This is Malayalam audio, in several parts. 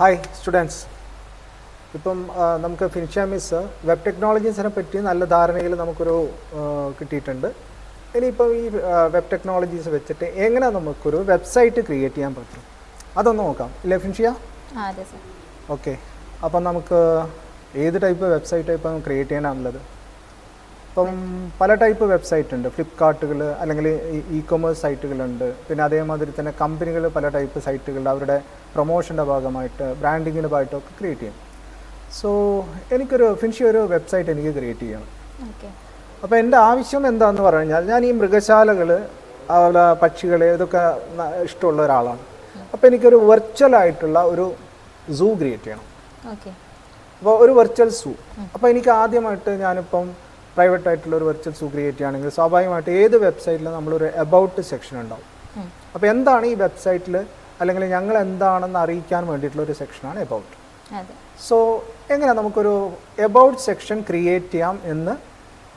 ഹായ് സ്റ്റുഡൻസ്, ഇപ്പം നമുക്ക് ഫിൻഷ്യ മിസ് വെബ് ടെക്നോളജീസിനെ പറ്റി നല്ല ധാരണയിൽ നമുക്കൊരു കിട്ടിയിട്ടുണ്ട്. ഇനിയിപ്പോൾ ഈ വെബ് ടെക്നോളജീസ് വെച്ചിട്ട് എങ്ങനെ നമുക്കൊരു വെബ്സൈറ്റ് ക്രിയേറ്റ് ചെയ്യാൻ പറ്റും അതൊന്ന് നോക്കാം, ഇല്ലേ ഫിൻഷ്യ? അതെ സർ. ഓക്കെ, അപ്പം നമുക്ക് ഏത് ടൈപ്പ് വെബ്സൈറ്റ് ഇപ്പം ക്രിയേറ്റ് ചെയ്യാനാണുള്ളത്? ഇപ്പം പല ടൈപ്പ് വെബ്സൈറ്റ് ഉണ്ട്. ഫ്ലിപ്കാർട്ടുകൾ അല്ലെങ്കിൽ ഇ കൊമേഴ്സ് സൈറ്റുകളുണ്ട്. പിന്നെ അതേമാതിരി തന്നെ കമ്പനികൾ പല ടൈപ്പ് സൈറ്റുകൾ അവരുടെ പ്രൊമോഷൻ്റെ ഭാഗമായിട്ട് ബ്രാൻഡിങ്ങിൻ്റെ ഭാഗമായിട്ടൊക്കെ ക്രിയേറ്റ് ചെയ്യും. സോ ഫിൻഷ്യ ഒരു വെബ്സൈറ്റ് എനിക്ക് ക്രിയേറ്റ് ചെയ്യണം. അപ്പോൾ എൻ്റെ ആവശ്യം എന്താണെന്ന് പറഞ്ഞു കഴിഞ്ഞാൽ, ഞാൻ ഈ മൃഗശാലകൾ, അതുപോലെ പക്ഷികൾ, ഇതൊക്കെ ഇഷ്ടമുള്ള ഒരാളാണ്. അപ്പോൾ എനിക്കൊരു വെർച്വലായിട്ടുള്ള ഒരു സൂ ക്രിയേറ്റ് ചെയ്യണം. അപ്പോൾ ഒരു വെർച്വൽ സൂ. അപ്പോൾ എനിക്ക് ആദ്യമായിട്ട് ഞാനിപ്പം പ്രൈവറ്റ് ആയിട്ടുള്ള ഒരു വെർച്വൽ സൂ ക്രിയേറ്റ് ചെയ്യുകയാണെങ്കിൽ സ്വാഭാവികമായിട്ട് ഏത് വെബ്സൈറ്റിലും നമ്മളൊരു എബൌട്ട് സെക്ഷൻ ഉണ്ടാവും. അപ്പോൾ എന്താണ് ഈ വെബ്സൈറ്റിൽ അല്ലെങ്കിൽ ഞങ്ങൾ എന്താണെന്ന് അറിയിക്കാൻ വേണ്ടിയിട്ടുള്ള ഒരു സെക്ഷനാണ് എബൌട്ട്. സോ എങ്ങനെ നമുക്കൊരു എബൌട്ട് സെക്ഷൻ ക്രിയേറ്റ് ചെയ്യാം എന്ന്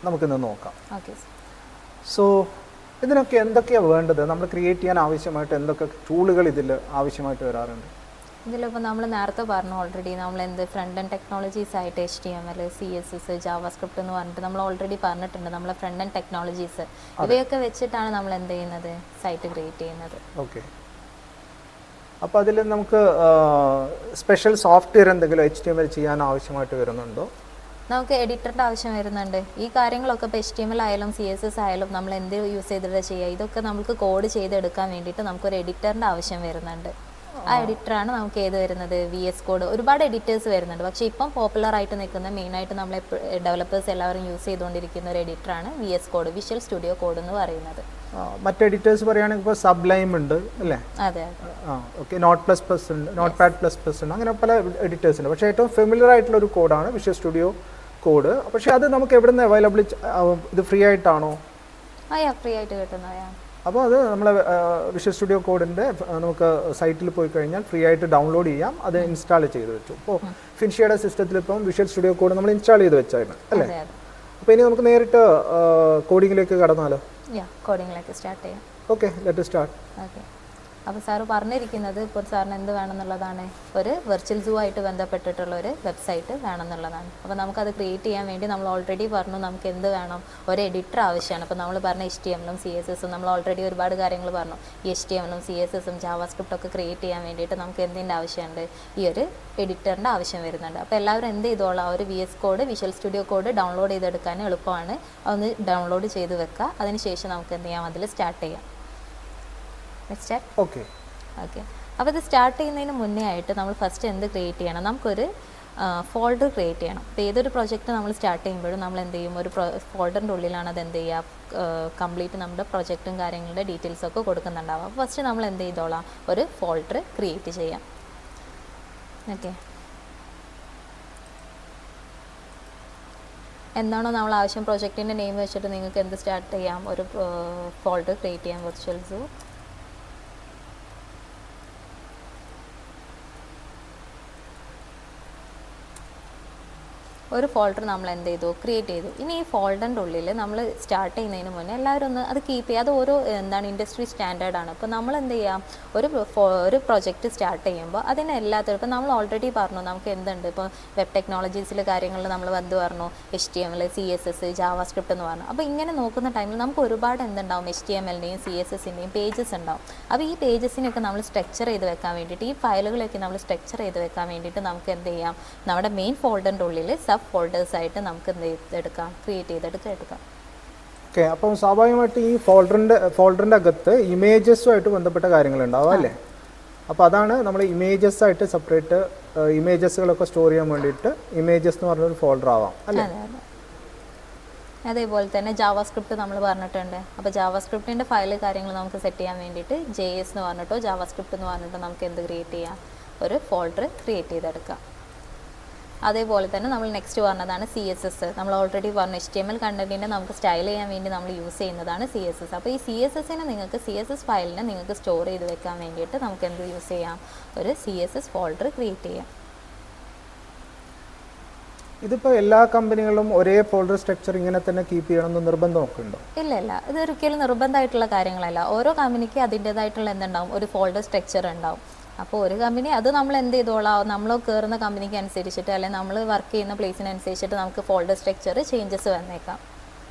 നമുക്കിന്ന് നോക്കാം. സോ ഇതിനൊക്കെ എന്തൊക്കെയാണ് വേണ്ടത്? നമ്മൾ ക്രിയേറ്റ് ചെയ്യാൻ ആവശ്യമായിട്ട് എന്തൊക്കെ ടൂളുകൾ ഇതിൽ ആവശ്യമായിട്ട് വരാറുണ്ട്? ഇതിലിപ്പോൾ നമ്മൾ നേരത്തെ പറഞ്ഞു ഓൾറെഡി നമ്മൾ ഫ്രണ്ട് ആൻഡ് ടെക്നോളജീസ് ആയിട്ട് HTML, CSS, ജാവാസ്ക്രിപ്റ്റ് എന്ന് പറഞ്ഞിട്ട് നമ്മൾ ഓൾറെഡി പറഞ്ഞിട്ടുണ്ട്. നമ്മൾ ഫ്രണ്ട് ആൻഡ് ടെക്നോളജീസ് ഇവയൊക്കെ വെച്ചിട്ടാണ് നമ്മൾ എന്ത് ചെയ്യുന്നത്, സൈറ്റ് ക്രിയേറ്റ് ചെയ്യുന്നത്. ഓക്കെ, അപ്പോൾ അതിൽ നമുക്ക് സ്പെഷ്യൽ സോഫ്റ്റ്വെയർ എന്തെങ്കിലും HTML ചെയ്യാൻ ആവശ്യമായിട്ട് വരുന്നുണ്ടോ? നമുക്ക് എഡിറ്ററിൻ്റെ ആവശ്യം വരുന്നുണ്ട്. ഈ കാര്യങ്ങളൊക്കെ ഇപ്പോൾ HTML ആയാലും CSS ആയാലും നമ്മൾ എന്ത് യൂസ് ചെയ്തിട്ട് ചെയ്യുക, ഇതൊക്കെ നമുക്ക് കോഡ് ചെയ്തെടുക്കാൻ വേണ്ടിയിട്ട് നമുക്കൊരു എഡിറ്ററിൻ്റെ ആവശ്യം വരുന്നുണ്ട്. ആ എഡിറ്ററാണ് നമുക്ക് ഏത് വരുന്നത്, VS കോഡ്. ഒരുപാട് എഡിറ്റേഴ്സ് വരുന്നുണ്ട്, പക്ഷേ ഇപ്പം പോപ്പുലർ ആയിട്ട് നിൽക്കുന്ന മെയിനായിട്ട് നമ്മൾ ഡെവലപ്പേഴ്സ് എല്ലാവരും യൂസ് ചെയ്തുകൊണ്ടിരിക്കുന്ന ഒരു എഡിറ്ററാണ് VS code, visual studio code എന്ന് പറയുന്നത്. മറ്റ് എഡിറ്റേഴ്സ് പറയുകയാണെങ്കിൽ ഇപ്പോൾ സബ്ലൈം ഉണ്ട് അല്ലേ? അതെ. ഓക്കെ, നോട്ട് പ്ലസ് പ്ലസ് ഉണ്ട്, നോട്ട് പാഡ് പ്ലസ് പ്ലസ് ഉണ്ട്, അങ്ങനെ പല എഡിറ്റേഴ്സ് ഉണ്ട്. പക്ഷേ ഏറ്റവും ഫെമിലിയർ ആയിട്ടുള്ള ഒരു കോഡാണ് വിഷ്വൽ സ്റ്റുഡിയോ കോഡ്. പക്ഷേ അത് നമുക്ക് എവിടെ നിന്ന് അവൈലബിൾ? ഇത് ഫ്രീ ആയിട്ടാണോ? ഫ്രീ ആയിട്ട് കിട്ടുന്നതാണ്. അപ്പോൾ അത് നമ്മളെ വിഷ്വൽ സ്റ്റുഡിയോ കോഡിൻ്റെ നമുക്ക് സൈറ്റിൽ പോയി കഴിഞ്ഞാൽ ഫ്രീ ആയിട്ട് ഡൗൺലോഡ് ചെയ്യാം. അത് ഇൻസ്റ്റാൾ ചെയ്ത് വെച്ചു. ഇപ്പോൾ ഫിൻഷ്യയുടെ സിസ്റ്റത്തിൽ ഇപ്പം വിഷ്വൽ സ്റ്റുഡിയോ കോഡ് നമ്മൾ ഇൻസ്റ്റാൾ ചെയ്ത് വെച്ചായിരുന്നു അല്ലേ? അപ്പോൾ ഇനി നമുക്ക് നേരിട്ട് കോഡിങ്ങിലേക്ക് കടന്നാലോ? കോഡിങ്ങിലേക്ക് സ്റ്റാർട്ട് ചെയ്യാം. Okay, let start. ഓക്കെ, അപ്പോൾ സാറ് പറഞ്ഞിരിക്കുന്നത് ഇപ്പോൾ സാറിന് എന്ത് വേണമെന്നുള്ളതാണ്, ഒരു വെർച്വൽ സൂ ആയിട്ട് ബന്ധപ്പെട്ടിട്ടുള്ള ഒരു വെബ്സൈറ്റ് വേണമെന്നുള്ളതാണ്. അപ്പോൾ നമുക്കത് ക്രിയേറ്റ് ചെയ്യാൻ വേണ്ടി നമ്മൾ ഓൾറെഡി പറഞ്ഞു നമുക്ക് എന്ത് വേണം, ഒരു എഡിറ്റർ ആവശ്യമാണ്. അപ്പോൾ നമ്മൾ പറഞ്ഞ HTML, CSS നമ്മൾ ഓൾറെഡി ഒരുപാട് കാര്യങ്ങൾ പറഞ്ഞു. ഈ HTML, CSS, ജാവാസ്ക്രിപ്റ്റ് ഒക്കെ ക്രിയേറ്റ് ചെയ്യാൻ വേണ്ടിയിട്ട് നമുക്ക് എന്തിൻ്റെ ആവശ്യമുണ്ട്, ഈ ഒരു എഡിറ്ററിൻ്റെ ആവശ്യം വരുന്നുണ്ട്. അപ്പോൾ എല്ലാവരും എന്ത് ചെയ്തോളാം, ഒരു VS code, visual studio code download ചെയ്തെടുക്കാൻ എളുപ്പമാണ്. അതൊന്ന് ഡൗൺലോഡ് ചെയ്ത് വെക്കുക. അതിനുശേഷം നമുക്ക് എന്ത് ചെയ്യാം, അതിൽ സ്റ്റാർട്ട് ചെയ്യാം. ഓക്കെ, അപ്പോൾ ഇത് സ്റ്റാർട്ട് ചെയ്യുന്നതിന് മുന്നേ ആയിട്ട് നമ്മൾ ഫസ്റ്റ് എന്ത് ക്രിയേറ്റ് ചെയ്യണം, നമുക്കൊരു ഫോൾഡർ ക്രിയേറ്റ് ചെയ്യണം. അപ്പോൾ ഏതൊരു പ്രൊജക്റ്റ് നമ്മൾ സ്റ്റാർട്ട് ചെയ്യുമ്പോഴും നമ്മൾ എന്ത് ചെയ്യും, ഒരു ഫോൾഡറിൻ്റെ ഉള്ളിലാണ് അത് എന്ത് ചെയ്യുക, കംപ്ലീറ്റ് നമ്മുടെ പ്രൊജക്റ്റും കാര്യങ്ങളുടെ ഡീറ്റെയിൽസൊക്കെ കൊടുക്കുന്നുണ്ടാവും. അപ്പോൾ ഫസ്റ്റ് നമ്മൾ എന്ത് ചെയ്തോളാം, ഒരു ഫോൾഡർ ക്രിയേറ്റ് ചെയ്യാം. ഓക്കെ, എന്താണോ നമ്മൾ ആവശ്യം പ്രൊജക്റ്റിൻ്റെ നെയിം വെച്ചിട്ട് നിങ്ങൾക്ക് എന്ത് സ്റ്റാർട്ട് ചെയ്യാം, ഒരു ഫോൾഡർ ക്രിയേറ്റ് ചെയ്യാം. വെർച്വൽ സൂ. ഒരു ഫോൾഡർ നമ്മൾ എന്ത് ചെയ്തു, ക്രിയേറ്റ് ചെയ്തു. ഇനി ഈ ഫോൾഡറിൻ്റെ ഉള്ളിൽ നമ്മൾ സ്റ്റാർട്ട് ചെയ്യുന്നതിന് മുന്നേ എല്ലാവരും ഒന്ന് അത് കീപ്പ് ചെയ്യുക. അത് ഓരോ ഇൻഡസ്ട്രി സ്റ്റാൻഡേർഡാണ്. ഇപ്പോൾ നമ്മൾ എന്ത് ചെയ്യാം, ഒരു പ്രൊജക്റ്റ് സ്റ്റാർട്ട് ചെയ്യുമ്പോൾ അതിന് എല്ലാത്തിനും ഇപ്പോൾ നമ്മൾ ഓൾറെഡി പറഞ്ഞു നമുക്ക് എന്തുണ്ട്, ഇപ്പോൾ വെബ് ടെക്നോളജീസിലെ കാര്യങ്ങളിൽ നമ്മൾ എന്ത് പറഞ്ഞു, HTML, CSS, ജാവാസ്ക്രിപ്റ്റ് എന്ന് പറഞ്ഞു. അപ്പോൾ ഇങ്ങനെ നോക്കുന്ന ടൈമിൽ നമുക്ക് ഒരുപാട് എന്തുണ്ടാവും, HTML-ൻ്റെയും CSS-ൻ്റെയും പേജസ് ഉണ്ടാവും. അപ്പോൾ ഈ പേജസിനൊക്കെ നമ്മൾ സ്ട്രക്ചർ ചെയ്ത് വെക്കാൻ വേണ്ടിയിട്ട്, ഈ ഫയലുകളൊക്കെ നമ്മൾ സ്ട്രക്ചർ ചെയ്ത് വെക്കാൻ വേണ്ടിയിട്ട് നമുക്ക് എന്ത് ചെയ്യാം, നമ്മുടെ മെയിൻ ഫോൾഡറിൻ്റെ ഉള്ളിൽ ഫോൾഡേഴ്സ് ആയിട്ട് നമുക്ക് എന്ത് ചെയ്തെടുക്കാം, ക്രിയേറ്റ് ചെയ്തെടുക്കാം. ഓക്കെ, അപ്പം സ്വാഭാവികമായിട്ട് ഈ ഫോൾഡറിൻ്റെ അകത്ത് ഇമേജസുമായിട്ട് ബന്ധപ്പെട്ട കാര്യങ്ങളുണ്ടാവും അല്ലേ? അപ്പോൾ അതാണ് നമ്മൾ ഇമേജസ് ആയിട്ട് സെപ്പറേറ്റ് ഇമേജസുകളൊക്കെ സ്റ്റോർ ചെയ്യാൻ വേണ്ടിയിട്ട് ഇമേജസ് എന്ന് പറഞ്ഞൊരു ഫോൾഡർ ആവാം അല്ലേ? അതേപോലെ തന്നെ ജാവാസ്ക്രിപ്റ്റ് നമ്മൾ പറഞ്ഞിട്ടുണ്ട്. അപ്പോൾ ജാവാസ്ക്രിപ്റ്റിൻ്റെ ഫയൽ കാര്യങ്ങൾ നമുക്ക് സെറ്റ് ചെയ്യാൻ വേണ്ടിയിട്ട് JS എന്ന് പറഞ്ഞിട്ടോ ജാവാസ്ക്രിപ്റ്റ് എന്ന് പറഞ്ഞിട്ടോ നമുക്ക് എന്ത് ക്രിയേറ്റ് ചെയ്യാം, ഒരു ഫോൾഡർ ക്രിയേറ്റ് ചെയ്തെടുക്കാം. അതേപോലെ തന്നെ നമ്മൾ നെക്സ്റ്റ് പറഞ്ഞതാണ് CSS. നമ്മൾ ഓൾറെഡി പറഞ്ഞു HTML കണ്ടന്റിനെ നമുക്ക് സ്റ്റൈൽ ചെയ്യാൻ വേണ്ടി നമ്മൾ യൂസ് ചെയ്യുന്നതാണ് CSS. അപ്പോൾ ഈ CSS ഫയലിനെ നിങ്ങൾക്ക് സ്റ്റോർ ചെയ്ത് വെക്കാൻ വേണ്ടിയിട്ട് നമുക്ക് എന്ത് യൂസ് ചെയ്യാം, ഒരു CSS ഫോൾഡർ ക്രിയേറ്റ് ചെയ്യാം. ഇതിപ്പോൾ എല്ലാ കമ്പനികളും ഒരേ ഫോൾഡർ സ്ട്രക്ചർ ഇങ്ങനെ തന്നെ കീപ്പ് ചെയ്യണമെന്ന് നിർബന്ധമൊക്കെ ഉണ്ടോ? ഇല്ല, ഇതൊരിക്കലും നിർബന്ധമായിട്ടുള്ള കാര്യങ്ങളല്ല. ഓരോ കമ്പനിക്ക് അതിൻ്റെതായിട്ടുള്ള എന്തുണ്ടാവും, ഒരു ഫോൾഡർ സ്ട്രക്ചർ ഉണ്ടാവും. അപ്പോൾ ഒരു കമ്പനി അത് നമ്മൾ എന്ത് ചെയ്തോളാം, നമ്മൾ കയറുന്ന കമ്പനിക്ക് അനുസരിച്ചിട്ട് അല്ലെങ്കിൽ നമ്മൾ വർക്ക് ചെയ്യുന്ന പ്ലേസിനനുസരിച്ചിട്ട് നമുക്ക് ഫോൾഡർ സ്ട്രക്ചർ ചേഞ്ചസ് വന്നേക്കാം.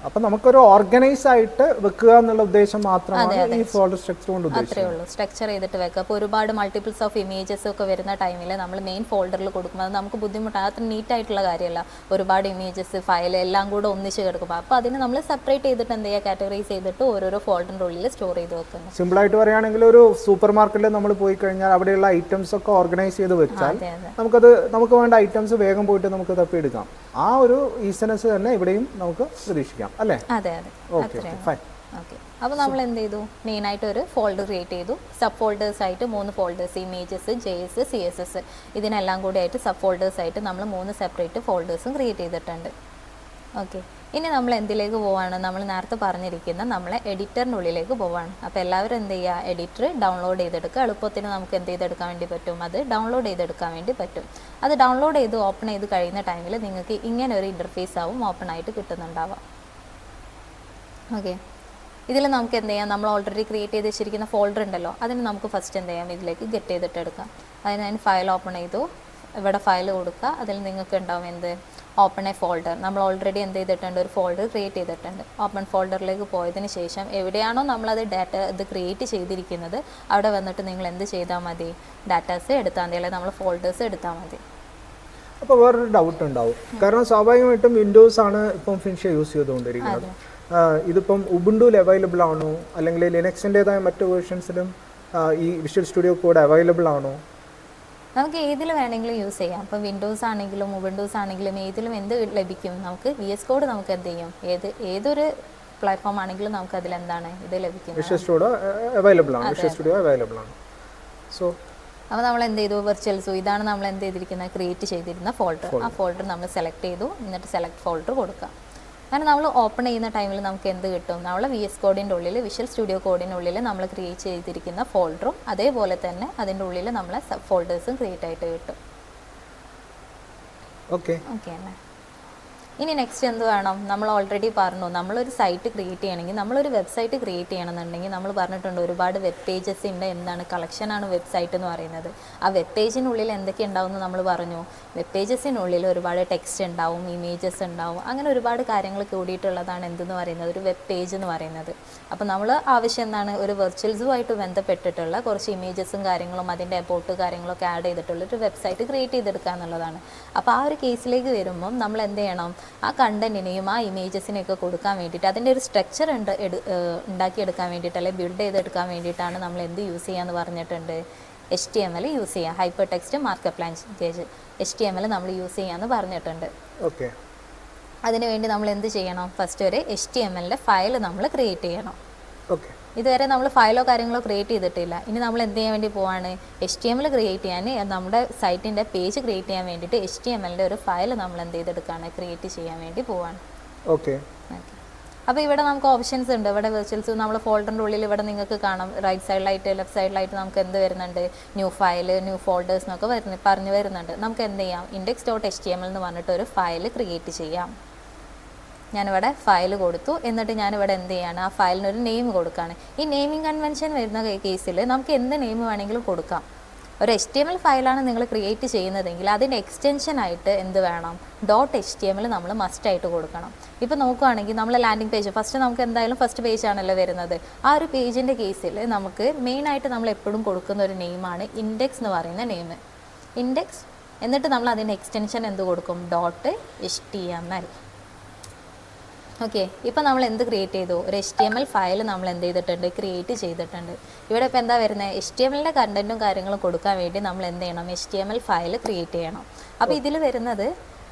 അപ്പൊ നമുക്കൊരു ഓർഗനൈസ് ആയിട്ട് വെക്കുക എന്നുള്ള ഉദ്ദേശം മാത്രമാണ് ഈ ഫോൾഡർ സ്ട്രക്ചർ കൊണ്ട് അത്രേ ഉദ്ദേശിക്കുന്നത്. ഉള്ളൂ, സ്ട്രക്ചർ ചെയ്തിട്ട് വെക്കുക. അപ്പോൾ ഒരുപാട് മൾട്ടിപ്പിൾസ് ഓഫ് ഇമേജസ് ഒക്കെ വരുന്ന ടൈമിൽ നമ്മൾ മെയിൻ ഫോൾഡറിൽ കൊടുക്കുമ്പോൾ അത് നമുക്ക് ബുദ്ധിമുട്ടാണ്. അത്ര നീറ്റായിട്ടുള്ള കാര്യമല്ല, ഒരുപാട് ഇമേജസ് ഫയൽ എല്ലാം കൂടെ ഒന്നിച്ച് കിടക്കുമ്പോൾ. അപ്പോൾ അതിന് നമ്മൾ സെപ്പറേറ്റ് ചെയ്തിട്ട് എന്ത് ചെയ്യുക, കാറ്റഗറൈസ് ചെയ്തിട്ട് ഓരോരോ ഫോൾഡറിൻ്റെ ഉള്ളിൽ സ്റ്റോർ ചെയ്ത് വെക്കുന്നു. സിമ്പിൾ ആയിട്ട് പറയുകയാണെങ്കിൽ ഒരു സൂപ്പർ മാർക്കറ്റിൽ നമ്മൾ പോയി കഴിഞ്ഞാൽ അവിടെയുള്ള ഐറ്റംസ് ഒക്കെ ഓർഗനൈസ് ചെയ്ത് വെച്ചാൽ നമുക്ക് വേണ്ട ഐറ്റംസ് വേഗം പോയിട്ട് നമുക്ക് തപ്പിയെടുക്കാം. ആ ഒരു ഈസിനെസ് തന്നെ ഇവിടെയും നമുക്ക് പ്രതീക്ഷിക്കാം അല്ലേ? അതെ അതെ, ഓക്കെ. അപ്പോൾ നമ്മൾ എന്ത് ചെയ്തു, മെയിനായിട്ട് ഒരു ഫോൾഡർ ക്രിയേറ്റ് ചെയ്തു. സബ് ഫോൾഡേഴ്സ് ആയിട്ട് 3 ഫോൾഡേഴ്സ്, ഇമേജസ്, JS, CSS ഇതിനെല്ലാം കൂടി ആയിട്ട് സബ് ഫോൾഡേഴ്സ് ആയിട്ട് നമ്മൾ 3 സെപ്പറേറ്റ് ഫോൾഡേഴ്സും ക്രിയേറ്റ് ചെയ്തിട്ടുണ്ട്. ഓക്കെ, ഇനി നമ്മൾ എന്തിലേക്ക് പോവാണ്, നമ്മൾ നേരത്തെ പറഞ്ഞിരിക്കുന്ന നമ്മളെ എഡിറ്ററിനുള്ളിലേക്ക് പോവാണ്. അപ്പോൾ എല്ലാവരും എന്ത് ചെയ്യുക, എഡിറ്റർ ഡൗൺലോഡ് ചെയ്തെടുക്കുക. എളുപ്പത്തിന് നമുക്ക് എന്ത് ചെയ്തെടുക്കാൻ വേണ്ടി പറ്റും, അത് ഡൗൺലോഡ് ചെയ്തെടുക്കാൻ വേണ്ടി പറ്റും. അത് ഡൗൺലോഡ് ചെയ്ത് ഓപ്പൺ ചെയ്ത് കഴിയുന്ന ടൈമിൽ നിങ്ങൾക്ക് ഇങ്ങനെ ഒരു ഇൻ്റർഫേസ് ആവും ഓപ്പൺ ആയിട്ട് കിട്ടുന്നുണ്ടാവാം. ഓക്കെ, ഇതിൽ നമുക്ക് എന്ത് ചെയ്യാം, നമ്മൾ ഓൾറെഡി ക്രിയേറ്റ് ചെയ്ത് വെച്ചിരിക്കുന്ന ഫോൾഡർ ഉണ്ടല്ലോ, അതിന് നമുക്ക് ഫസ്റ്റ് എന്ത് ചെയ്യാം, ഇതിലേക്ക് ഗെറ്റ് ചെയ്തിട്ട് എടുക്കാം. അതിന് ഞാൻ ഫയൽ ഓപ്പൺ ചെയ്തു, ഇവിടെ ഫയൽ കൊടുക്കുക. അതിൽ നിങ്ങൾക്ക് ഉണ്ടാവും എന്ത്, ഓപ്പൺ എ ഫോൾഡർ. നമ്മൾ ഓൾറെഡി എന്ത് ചെയ്തിട്ടുണ്ട്, ഒരു ഫോൾഡർ ക്രിയേറ്റ് ചെയ്തിട്ടുണ്ട്. ഓപ്പൺ ഫോൾഡറിലേക്ക് പോയതിന് ശേഷം എവിടെയാണോ നമ്മളത് ഡാറ്റ ഇത് ക്രിയേറ്റ് ചെയ്തിരിക്കുന്നത് അവിടെ വന്നിട്ട് നിങ്ങൾ എന്ത് ചെയ്താൽ മതി, ഡാറ്റാസ് എടുത്താൽ മതി, അല്ലെങ്കിൽ നമ്മൾ ഫോൾഡേഴ്സ് എടുത്താൽ മതി. അപ്പോൾ വേറൊരു ഡൗട്ട് ഉണ്ടാവും, കാരണം സ്വാഭാവികമായിട്ടും വിൻഡോസ് ആണ് ഇപ്പം ഫിനിഷ് യൂസ് ചെയ്തുകൊണ്ടിരിക്കുന്നത്. ഇതിപ്പം ഉബുണ്ടുവിൽ അവൈലബിൾ ആണോ, അല്ലെങ്കിൽ ലിനക്സിൻ്റെതായ മറ്റ് വേർഷൻസിലും ഈ വിഷ്വൽ സ്റ്റുഡിയോ കോഡ് അവൈലബിൾ ആണോ? നമുക്ക് ഏതിൽ വേണമെങ്കിലും യൂസ് ചെയ്യാം. അപ്പോൾ വിൻഡോസ് ആണെങ്കിലും ഉബുണ്ടൂസ് ആണെങ്കിലും ഏതിലും എന്ത് ലഭിക്കും, നമുക്ക് VS കോഡ് നമുക്ക് എന്ത് ചെയ്യും, ഏതൊരു പ്ലാറ്റ്ഫോം ആണെങ്കിലും നമുക്ക് അതിൽ എന്താണ് ഇത് ലഭിക്കുന്നത്. വിഷ്വൽ സ്റ്റുഡിയോ അവൈലബിൾ ആണ്, വിഷ്വൽ സ്റ്റുഡിയോ അവൈലബിൾ ആണ്. സോ അപ്പോൾ നമ്മൾ എന്ത് ചെയ്തു, വെർച്വൽസു ഇതാണ് നമ്മൾ എന്ത് ചെയ്തിരിക്കുന്നത്, ക്രിയേറ്റ് ചെയ്തിരുന്ന ഫോൾഡർ. ആ ഫോൾഡർ നമ്മൾ സെലക്ട് ചെയ്തു, എന്നിട്ട് സെലക്ട് ഫോൾഡർ കൊടുക്കാം. കാരണം നമ്മൾ ഓപ്പൺ ചെയ്യുന്ന ടൈമിൽ നമുക്ക് എന്ത് കിട്ടും, നമ്മളെ VS കോഡിൻ്റെ ഉള്ളിൽ, വിഷ്വൽ സ്റ്റുഡിയോ കോഡിൻ്റെ ഉള്ളിൽ നമ്മൾ ക്രിയേറ്റ് ചെയ്തിരിക്കുന്ന ഫോൾഡറും അതേപോലെ തന്നെ അതിൻ്റെ ഉള്ളിൽ നമ്മളെ സബ് ഫോൾഡേഴ്സും ക്രിയേറ്റ് ആയിട്ട് കിട്ടും. ഓക്കെ അല്ലേ? ഇനി നെക്സ്റ്റ് എന്ത് വേണം, നമ്മൾ ഓൾറെഡി പറഞ്ഞു, നമ്മളൊരു സൈറ്റ് ക്രിയേറ്റ് ചെയ്യണമെങ്കിൽ, നമ്മളൊരു വെബ്സൈറ്റ് ക്രിയേറ്റ് ചെയ്യണമെന്നുണ്ടെങ്കിൽ നമ്മൾ പറഞ്ഞിട്ടുണ്ട് ഒരുപാട് വെബ് പേജസിൻ്റെ എന്താണ് കളക്ഷനാണ് വെബ്സൈറ്റ് എന്ന് പറയുന്നത്. ആ വെബ് പേജിനുള്ളിൽ എന്തൊക്കെ ഉണ്ടാവുമെന്ന് നമ്മൾ പറഞ്ഞു. വെബ് പേജസിനുള്ളിൽ ഒരുപാട് ടെക്സ്റ്റ് ഉണ്ടാവും, ഇമേജസ് ഉണ്ടാവും, അങ്ങനെ ഒരുപാട് കാര്യങ്ങൾ കൂടിയിട്ടുള്ളതാണ് എന്തെന്ന് പറയുന്നത്, ഒരു വെബ് പേജ് എന്ന് പറയുന്നത്. അപ്പോൾ നമ്മൾ ആവശ്യം എന്താണ്, ഒരു വെർച്വൽസുമായിട്ട് ബന്ധപ്പെട്ടിട്ടുള്ള കുറച്ച് ഇമേജസും കാര്യങ്ങളും അതിൻ്റെ അബൌട്ട് കാര്യങ്ങളൊക്കെ ആഡ് ചെയ്തിട്ടുള്ള ഒരു വെബ്സൈറ്റ് ക്രിയേറ്റ് ചെയ്തെടുക്കുക എന്നുള്ളതാണ്. അപ്പോൾ ആ ഒരു കേസിലേക്ക് വരുമ്പം നമ്മൾ എന്ത് ചെയ്യണം, ആ കണ്ടന്റിനെയും ആ ഇമേജസിനെയൊക്കെ കൊടുക്കാൻ വേണ്ടിയിട്ട് അതിൻ്റെ ഒരു സ്ട്രക്ചർ ഉണ്ടാക്കിയെടുക്കാൻ വേണ്ടിയിട്ട്, അല്ലെങ്കിൽ ബിൽഡ് ചെയ്തെടുക്കാൻ വേണ്ടിയിട്ടാണ് നമ്മൾ എന്ത് യൂസ് ചെയ്യാന്ന് പറഞ്ഞിട്ടുണ്ട്, HTML യൂസ് ചെയ്യാം. Hyper text markup language HTML നമ്മൾ യൂസ് ചെയ്യാമെന്ന് പറഞ്ഞിട്ടുണ്ട്. ഓക്കെ, അതിനുവേണ്ടി നമ്മൾ എന്ത് ചെയ്യണം, ഫസ്റ്റ് ഒരു HTML ഫയൽ നമ്മൾ ക്രിയേറ്റ് ചെയ്യണം. ഓക്കെ, ഇതുവരെ നമ്മൾ ഫയലോ കാര്യങ്ങളോ ക്രിയേറ്റ് ചെയ്തിട്ടില്ല. ഇനി നമ്മൾ എന്ത് ചെയ്യാൻ വേണ്ടി പോവാണ്, HTML ക്രിയേറ്റ് ചെയ്യാൻ, നമ്മുടെ സൈറ്റിൻ്റെ പേജ് ക്രിയേറ്റ് ചെയ്യാൻ വേണ്ടിയിട്ട് HTML ഒരു ഫയൽ നമ്മൾ എന്ത് ചെയ്തെടുക്കുകയാണ്, ക്രിയേറ്റ് ചെയ്യാൻ വേണ്ടി പോവാണ്. ഓക്കെ. അപ്പോൾ ഇവിടെ നമുക്ക് ഓപ്ഷൻസ് ഉണ്ട്. ഇവിടെ വെർച്വൽസ് നമ്മൾ ഫോൾഡറിൻ്റെ ഉള്ളിൽ ഇവിടെ നിങ്ങൾക്ക് കാണാം, റൈറ്റ് സൈഡിലായിട്ട് ലെഫ്റ്റ് സൈഡിലായിട്ട് നമുക്ക് എന്ത് വരുന്നുണ്ട്, ന്യൂ ഫയൽ, ന്യൂ ഫോൾഡേഴ്സ് എന്നൊക്കെ പറഞ്ഞു വരുന്നുണ്ട്. നമുക്ക് എന്ത് ചെയ്യാം, index.html എന്ന് പറഞ്ഞിട്ട് ഒരു ഫയൽ ക്രിയേറ്റ് ചെയ്യാം. ഞാനിവിടെ ഫയൽ കൊടുത്തു, എന്നിട്ട് ഞാനിവിടെ എന്ത് ചെയ്യാണ്, ആ ഫയലിനൊരു നെയിം കൊടുക്കുകയാണ്. ഈ നെയിമിംഗ് കൺവെൻഷൻ വരുന്ന കേസിൽ നമുക്ക് എന്ത് നെയിം വേണമെങ്കിലും കൊടുക്കാം. ഒരു HTML ഫയലാണ് നിങ്ങൾ ക്രിയേറ്റ് ചെയ്യുന്നതെങ്കിൽ അതിൻ്റെ എക്സ്റ്റൻഷനായിട്ട് എന്ത് വേണം, .html നമ്മൾ മസ്റ്റായിട്ട് കൊടുക്കണം. ഇപ്പോൾ നോക്കുകയാണെങ്കിൽ നമ്മൾ ലാൻഡിംഗ് പേജ് ഫസ്റ്റ് നമുക്ക് എന്തായാലും ഫസ്റ്റ് പേജാണല്ലോ വരുന്നത്. ആ ഒരു പേജിൻ്റെ കേസിൽ നമുക്ക് മെയിനായിട്ട് നമ്മൾ എപ്പോഴും കൊടുക്കുന്ന ഒരു നെയിമാണ് ഇൻഡെക്സ് എന്ന് പറയുന്ന നെയിം. ഇൻഡെക്സ്, എന്നിട്ട് നമ്മൾ അതിൻ്റെ എക്സ്റ്റൻഷൻ എന്ത് കൊടുക്കും, .html. ഓക്കെ, ഇപ്പോൾ നമ്മൾ എന്ത് ക്രിയേറ്റ് ചെയ്തു, ഒരു HTML ഫയൽ നമ്മൾ എന്ത് ചെയ്തിട്ടുണ്ട്, ക്രിയേറ്റ് ചെയ്തിട്ടുണ്ട്. ഇവിടെ ഇപ്പോൾ എന്താ വരുന്നത്, HTMLൻ്റെ കണ്ടൻറ്റും കാര്യങ്ങളും കൊടുക്കാൻ വേണ്ടി നമ്മൾ എന്ത് ചെയ്യണം, HTML ഫയൽ ക്രിയേറ്റ് ചെയ്യണം. അപ്പോൾ ഇതിൽ വരുന്നത്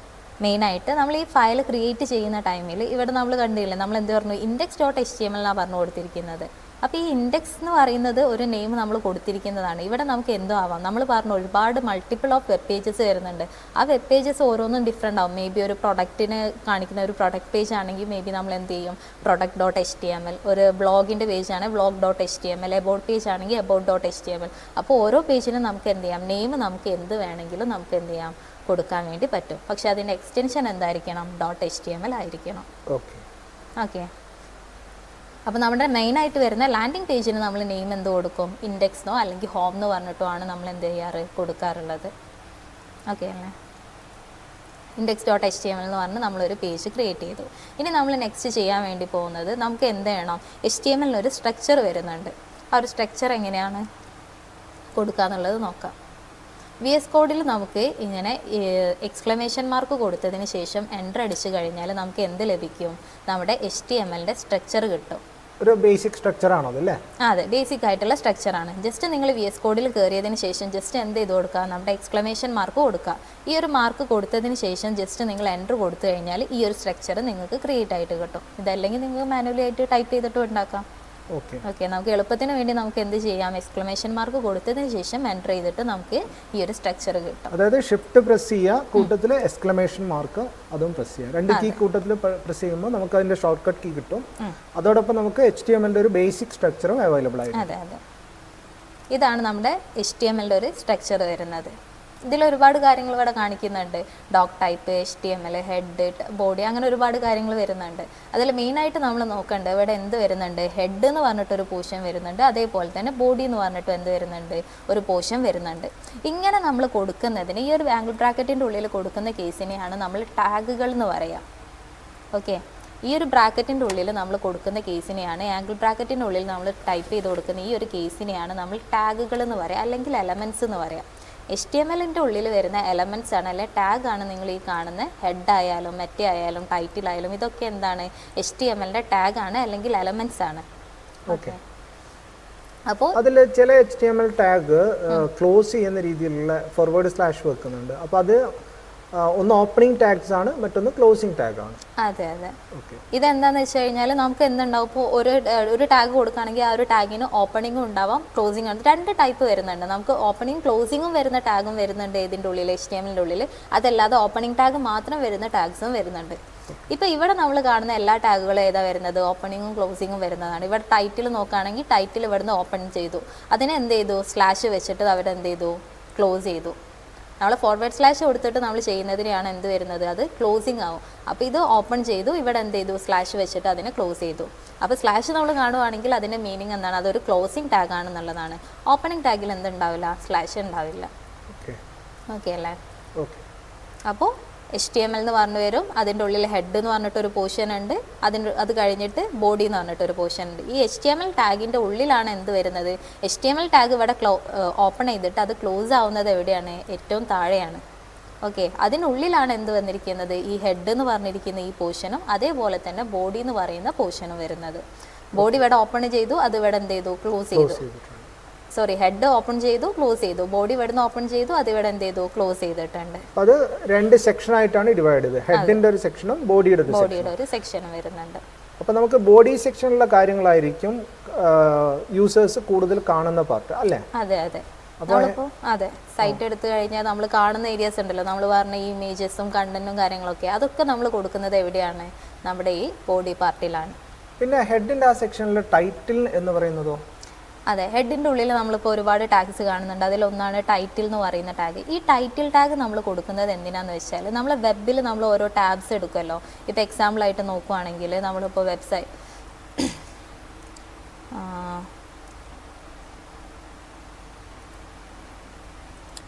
മെയിനായിട്ട് നമ്മൾ ഈ ഫയൽ ക്രിയേറ്റ് ചെയ്യുന്ന ടൈമിൽ ഇവിടെ നമ്മൾ കണ്ടില്ലേ, നമ്മൾ എന്ത് പറഞ്ഞു, index.html എന്നാണ് പറഞ്ഞു കൊടുത്തിരിക്കുന്നത്. അപ്പോൾ ഈ ഇൻഡെക്സ് എന്ന് പറയുന്നത് ഒരു നെയിം നമ്മൾ കൊടുത്തിരിക്കുന്നതാണ്. ഇവിടെ നമുക്ക് എന്തോ ആവാം, നമ്മൾ പറഞ്ഞു ഒരുപാട് മൾട്ടിപ്പിൾ ഓഫ് വെബ് പേജസ് വരുന്നുണ്ട്. ആ വെബ് പേജസ് ഓരോന്നും ഡിഫറെൻ്റ് ആവും. മേ ബി ഒരു പ്രൊഡക്റ്റിന് കാണിക്കുന്ന ഒരു പ്രൊഡക്റ്റ് പേജ് ആണെങ്കിൽ മേ ബി നമ്മൾ എന്ത് ചെയ്യും, product.html. ഒരു ബ്ലോഗിൻ്റെ പേജാണ് blog.html. എബൌട്ട് പേജ് ആണെങ്കിൽ about.html. അപ്പോൾ ഓരോ പേജിനും നമുക്ക് എന്ത് ചെയ്യാം, നെയിം നമുക്ക് എന്ത് വേണമെങ്കിലും നമുക്ക് എന്ത് ചെയ്യാം, കൊടുക്കാൻ വേണ്ടി പറ്റും. പക്ഷേ അതിൻ്റെ എക്സ്റ്റൻഷൻ എന്തായിരിക്കണം, .html ആയിരിക്കണം. ഓക്കെ. ഓക്കെ, അപ്പോൾ നമ്മുടെ മെയിനായിട്ട് വരുന്ന ലാൻഡിംഗ് പേജിന് നമ്മൾ നെയിം എന്ത് കൊടുക്കും, ഇൻഡെക്സ്ന്നോ അല്ലെങ്കിൽ ഹോം എന്ന് പറഞ്ഞിട്ടോ ആണ് നമ്മൾ എന്ത് ചെയ്യാറ് കൊടുക്കാറുള്ളത്. ഓക്കെ അല്ലേ. index.html എന്ന് പറഞ്ഞ് നമ്മളൊരു പേജ് ക്രിയേറ്റ് ചെയ്തു. ഇനി നമ്മൾ നെക്സ്റ്റ് ചെയ്യാൻ വേണ്ടി പോകുന്നത് നമുക്ക് എന്ത് ചെയ്യണം, HTML ഒരു സ്ട്രക്ചർ വരുന്നുണ്ട്. ആ ഒരു സ്ട്രക്ചർ എങ്ങനെയാണ് കൊടുക്കുക എന്നുള്ളത് നോക്കാം. VS കോഡിൽ നമുക്ക് ഇങ്ങനെ എക്സ്ക്ലമേഷൻ മാർക്ക് കൊടുത്തതിന് ശേഷം എൻ്റർ അടിച്ച് കഴിഞ്ഞാൽ നമുക്ക് എന്ത് ലഭിക്കും, നമ്മുടെ HTMLൻ്റെ സ്ട്രക്ചർ കിട്ടും. ഒരു ബേസിക് സ്ട്രക്ചർ ആണോ അതല്ലേ? അതെ, ബേസിക് ആയിട്ടുള്ള സ്ട്രക്ചറാണ്. ജസ്റ്റ് നിങ്ങൾ VS കോഡിൽ കയറിയതിന് ശേഷം ജസ്റ്റ് എന്ത് ചെയ്ത് കൊടുക്കുക, നമ്മുടെ എക്സ്ക്ലമേഷൻ മാർക്ക് കൊടുക്കുക. ഈ ഒരു മാർക്ക് കൊടുത്തതിന് ശേഷം ജസ്റ്റ് നിങ്ങൾ എൻ്റർ കൊടുത്തു കഴിഞ്ഞാൽ ഈ ഒരു സ്ട്രക്ചർ നിങ്ങൾക്ക് ക്രിയേറ്റ് ആയിട്ട് കിട്ടും. ഇതല്ലെങ്കിൽ നിങ്ങൾക്ക് മാനുവലി ആയിട്ട് ടൈപ്പ് ചെയ്തിട്ട് ഉണ്ടാക്കാം. ഓക്കെ, നമുക്ക് എളുപ്പത്തിന് വേണ്ടി നമുക്ക് എന്ത് ചെയ്യാം, എക്സ്ക്ലമേഷൻ മാർക്ക് കൊടുത്തതിന് ശേഷം എൻ്റർ ചെയ്തിട്ട് നമുക്ക് ഈ ഒരു സ്ട്രക്ചർ കിട്ടും. അതായത് ഷിഫ്റ്റ് പ്രസ് ചെയ്യുക, കൂട്ടത്തിൽ എക്സ്ക്ലമേഷൻ മാർക്ക് അതും പ്രസ് ചെയ്യുക. രണ്ട് കീ കൂട്ടത്തിൽ പ്രസ് ചെയ്യുമ്പോൾ നമുക്ക് അതിന്റെ ഷോർട്ട് കട്ട് കീ കിട്ടും. അതോടൊപ്പം നമുക്ക് HTML ഒരു ബേസിക് സ്ട്രക്ചറും അവൈലബിൾ ആയിരിക്കും. അതെ അതെ, ഇതാണ് നമ്മുടെ HTML ഒരു സ്ട്രക്ചർ വരുന്നത്. ഇതിൽ ഒരുപാട് കാര്യങ്ങൾ ഇവിടെ കാണിക്കുന്നുണ്ട്. ഡോക് ടൈപ്പ്, HTML, ഹെഡ്, ബോഡി, അങ്ങനെ ഒരുപാട് കാര്യങ്ങൾ വരുന്നുണ്ട്. അതിൽ മെയിനായിട്ട് നമ്മൾ നോക്കേണ്ടത് ഇവിടെ എന്ത് വരുന്നുണ്ട്, ഹെഡ് എന്ന് പറഞ്ഞിട്ടൊരു പോർഷൻ വരുന്നുണ്ട്. അതേപോലെ തന്നെ ബോഡി എന്ന് പറഞ്ഞിട്ട് എന്ത് വരുന്നുണ്ട്, ഒരു പോർഷൻ വരുന്നുണ്ട്. ഇങ്ങനെ നമ്മൾ കൊടുക്കുന്നതിന് ഈ ഒരു ആംഗിൾ ബ്രാക്കറ്റിൻ്റെ ഉള്ളിൽ കൊടുക്കുന്ന കേസിനെയാണ് നമ്മൾ ടാഗുകൾ എന്ന് പറയുക. ഓക്കെ, ഈ ഒരു ബ്രാക്കറ്റിൻ്റെ ഉള്ളിൽ നമ്മൾ കൊടുക്കുന്ന കേസിനെയാണ്, ആംഗിൾ ബ്രാക്കറ്റിൻ്റെ ഉള്ളിൽ നമ്മൾ ടൈപ്പ് ചെയ്ത് കൊടുക്കുന്ന ഈ ഒരു കേസിനെയാണ് നമ്മൾ ടാഗുകൾ എന്ന് പറയുക, അല്ലെങ്കിൽ എലമെൻറ്റ്സ് എന്ന് പറയാം. HTMLൻ്റെ ഉള്ളിൽ വരുന്ന എലമെൻറ്റ്സ് ആണ്, അല്ലെ ടാഗ് ആണ് നിങ്ങൾ ഈ കാണുന്ന ഹെഡ് ആയാലും മെറ്റ ആയാലും ടൈറ്റിൽ ആയാലും ഇതൊക്കെ എന്താണ്, HTMLൻ്റെ ടാഗ് ആണ്, അല്ലെങ്കിൽ എലമെൻറ്റ്സ് ആണ്. ഓക്കെ, അപ്പോൾ അതിൽ ചില HTML ടാഗ് ക്ലോസ് ചെയ്യുന്ന രീതിയിലുള്ള ഫോർവേഡ് സ്ലാഷ് വെക്കുന്നുണ്ട്. അപ്പോൾ അത് ഒന്ന് ഓപ്പണിംഗ് ടാഗ്സ് ആണ്, മറ്റൊന്ന് ക്ലോസിംഗ് ടാഗ് ആണ്. അതെ അതെ, ഇതെന്താന്ന് വെച്ച് കഴിഞ്ഞാൽ നമുക്ക് എന്തുണ്ടാവും, ഇപ്പോൾ ഒരു ടാഗ് കൊടുക്കുകയാണെങ്കിൽ ആ ഒരു ടാഗിന് ഓപ്പണിംഗും ഉണ്ടാവാം, ക്ലോസിംഗ് ആണ്. രണ്ട് ടൈപ്പ് വരുന്നുണ്ട്. നമുക്ക് ഓപ്പണിംഗ് ക്ലോസിംഗും വരുന്ന ടാഗും വരുന്നുണ്ട് ഇതിൻ്റെ ഉള്ളിൽ, HTMLൻ്റെ ഉള്ളിൽ. അതല്ലാതെ ഓപ്പണിംഗ് ടാഗ് മാത്രം വരുന്ന ടാഗ്സും വരുന്നുണ്ട്. ഇപ്പോൾ ഇവിടെ നമ്മൾ കാണുന്ന എല്ലാ ടാഗുകളും ഏതാ വരുന്നത്, ഓപ്പണിങ്ങും ക്ലോസിങ്ങും വരുന്നതാണ്. ഇവിടെ ടൈറ്റിൽ നോക്കുകയാണെങ്കിൽ ടൈറ്റിൽ ഇവിടുന്ന് ഓപ്പൺ ചെയ്തു, അതിനെ എന്ത് ചെയ്തു, സ്ലാഷ് വെച്ചിട്ട് അവരെന്ത് ചെയ്തു, ക്ലോസ് ചെയ്തു. നമ്മൾ ഫോർവേഡ് സ്ലാഷ് കൊടുത്തിട്ട് നമ്മൾ ചെയ്യുന്നതിനെയാണ് എന്ത് വരുന്നത്, അത് ക്ലോസിങ് ആവും. അപ്പോൾ ഇത് ഓപ്പൺ ചെയ്തു, ഇവിടെ എന്ത് ചെയ്തു, സ്ലാഷ് വെച്ചിട്ട് അതിനെ ക്ലോസ് ചെയ്തു. അപ്പോൾ സ്ലാഷ് നമ്മൾ കാണുവാണെങ്കിൽ അതിൻ്റെ മീനിങ് എന്താണ്, അതൊരു ക്ലോസിങ് ടാഗ് ആണെന്നുള്ളതാണ്. ഓപ്പണിംഗ് ടാഗിൽ എന്തുണ്ടാവില്ല, സ്ലാഷ് ഉണ്ടാവില്ല. ഓക്കെ അല്ലേ. അപ്പോൾ HTML എന്ന് പറഞ്ഞു വരും, അതിൻ്റെ ഉള്ളിൽ ഹെഡ് എന്ന് പറഞ്ഞിട്ടൊരു പോർഷൻ ഉണ്ട്, അത് കഴിഞ്ഞിട്ട് ബോഡി എന്ന് പറഞ്ഞിട്ടൊരു പോർഷൻ ഉണ്ട്. ഈ HTML ടാഗിൻ്റെ ഉള്ളിലാണ് എന്ത് വരുന്നത്, HTML ടാഗ് ഇവിടെ ഓപ്പൺ ചെയ്തിട്ട് അത് ക്ലോസ് ആവുന്നത് എവിടെയാണ്, ഏറ്റവും താഴെയാണ്. ഓക്കെ, അതിനുള്ളിലാണ് എന്ത് വന്നിരിക്കുന്നത്, ഈ ഹെഡ് എന്ന് പറഞ്ഞിരിക്കുന്ന ഈ പോർഷനും അതേപോലെ തന്നെ ബോഡി എന്ന് പറയുന്ന പോർഷനും വരുന്നത്. ബോഡി ഇവിടെ ഓപ്പൺ ചെയ്തു, അത് ഇവിടെ എന്ത് ചെയ്തു, ക്ലോസ് ചെയ്തു. സോറി, ഹെഡ് ഓപ്പൺ ചെയ്തു, ക്ലോസ് ചെയ്തു. ബോഡി ഇവിടുന്ന് ഓപ്പൺ ചെയ്തു, അത് ഇവിടെ എന്ത് ചെയ്തു, ക്ലോസ് ചെയ്തിട്ടുണ്ട്. അത് രണ്ട് സെക്ഷൻ ആയിട്ടാണ് ഡിവൈഡ് ചെയ്തത്, ഹെഡിന്റെ ഒരു സെക്ഷനും ബോഡിയുടെ ഒരു സെക്ഷനും വരുന്നുണ്ട്. അപ്പോൾ നമുക്ക് ബോഡി സെക്ഷനിലുള്ള കാര്യങ്ങളായിരിക്കും യൂസേഴ്സ് കൂടുതൽ കാണുന്ന പാർട്ട് അല്ലേ? അതെ അതെ, നമ്മളിപ്പോൾ അതെ സൈറ്റ് എടുത്തു കഴിഞ്ഞാൽ നമ്മൾ കാണുന്ന ഏരിയാസ് ഉണ്ടല്ലോ, നമ്മൾ പറഞ്ഞ ഈ ഇമേജസും കണ്ടന്റും കാര്യങ്ങളൊക്കെ, അതൊക്കെ നമ്മൾ കൊടുക്കുന്നത് എവിടെയാണ്, നമ്മുടെ ഈ ബോഡി പാർട്ടിലാണ്. പിന്നെ ഹെഡിന്റെ ആ സെക്ഷനിൽ ടൈറ്റിൽ എന്ന് പറയുന്നതോ? അതെ, ഹെഡിൻ്റെ ഉള്ളിൽ നമ്മളിപ്പോൾ ഒരുപാട് ടാഗ്സ് കാണുന്നുണ്ട്. അതിലൊന്നാണ് ടൈറ്റിൽ എന്ന് പറയുന്ന ടാഗ്. ഈ ടൈറ്റിൽ ടാഗ് നമ്മൾ കൊടുക്കുന്നത് എന്തിനാന്ന് വെച്ചാൽ, നമ്മൾ വെബിൽ നമ്മൾ ഓരോ ടാബ്സ് എടുക്കുമല്ലോ. ഇപ്പോൾ എക്സാമ്പിളായിട്ട് നോക്കുവാണെങ്കിൽ നമ്മളിപ്പോൾ വെബ്സൈറ്റ്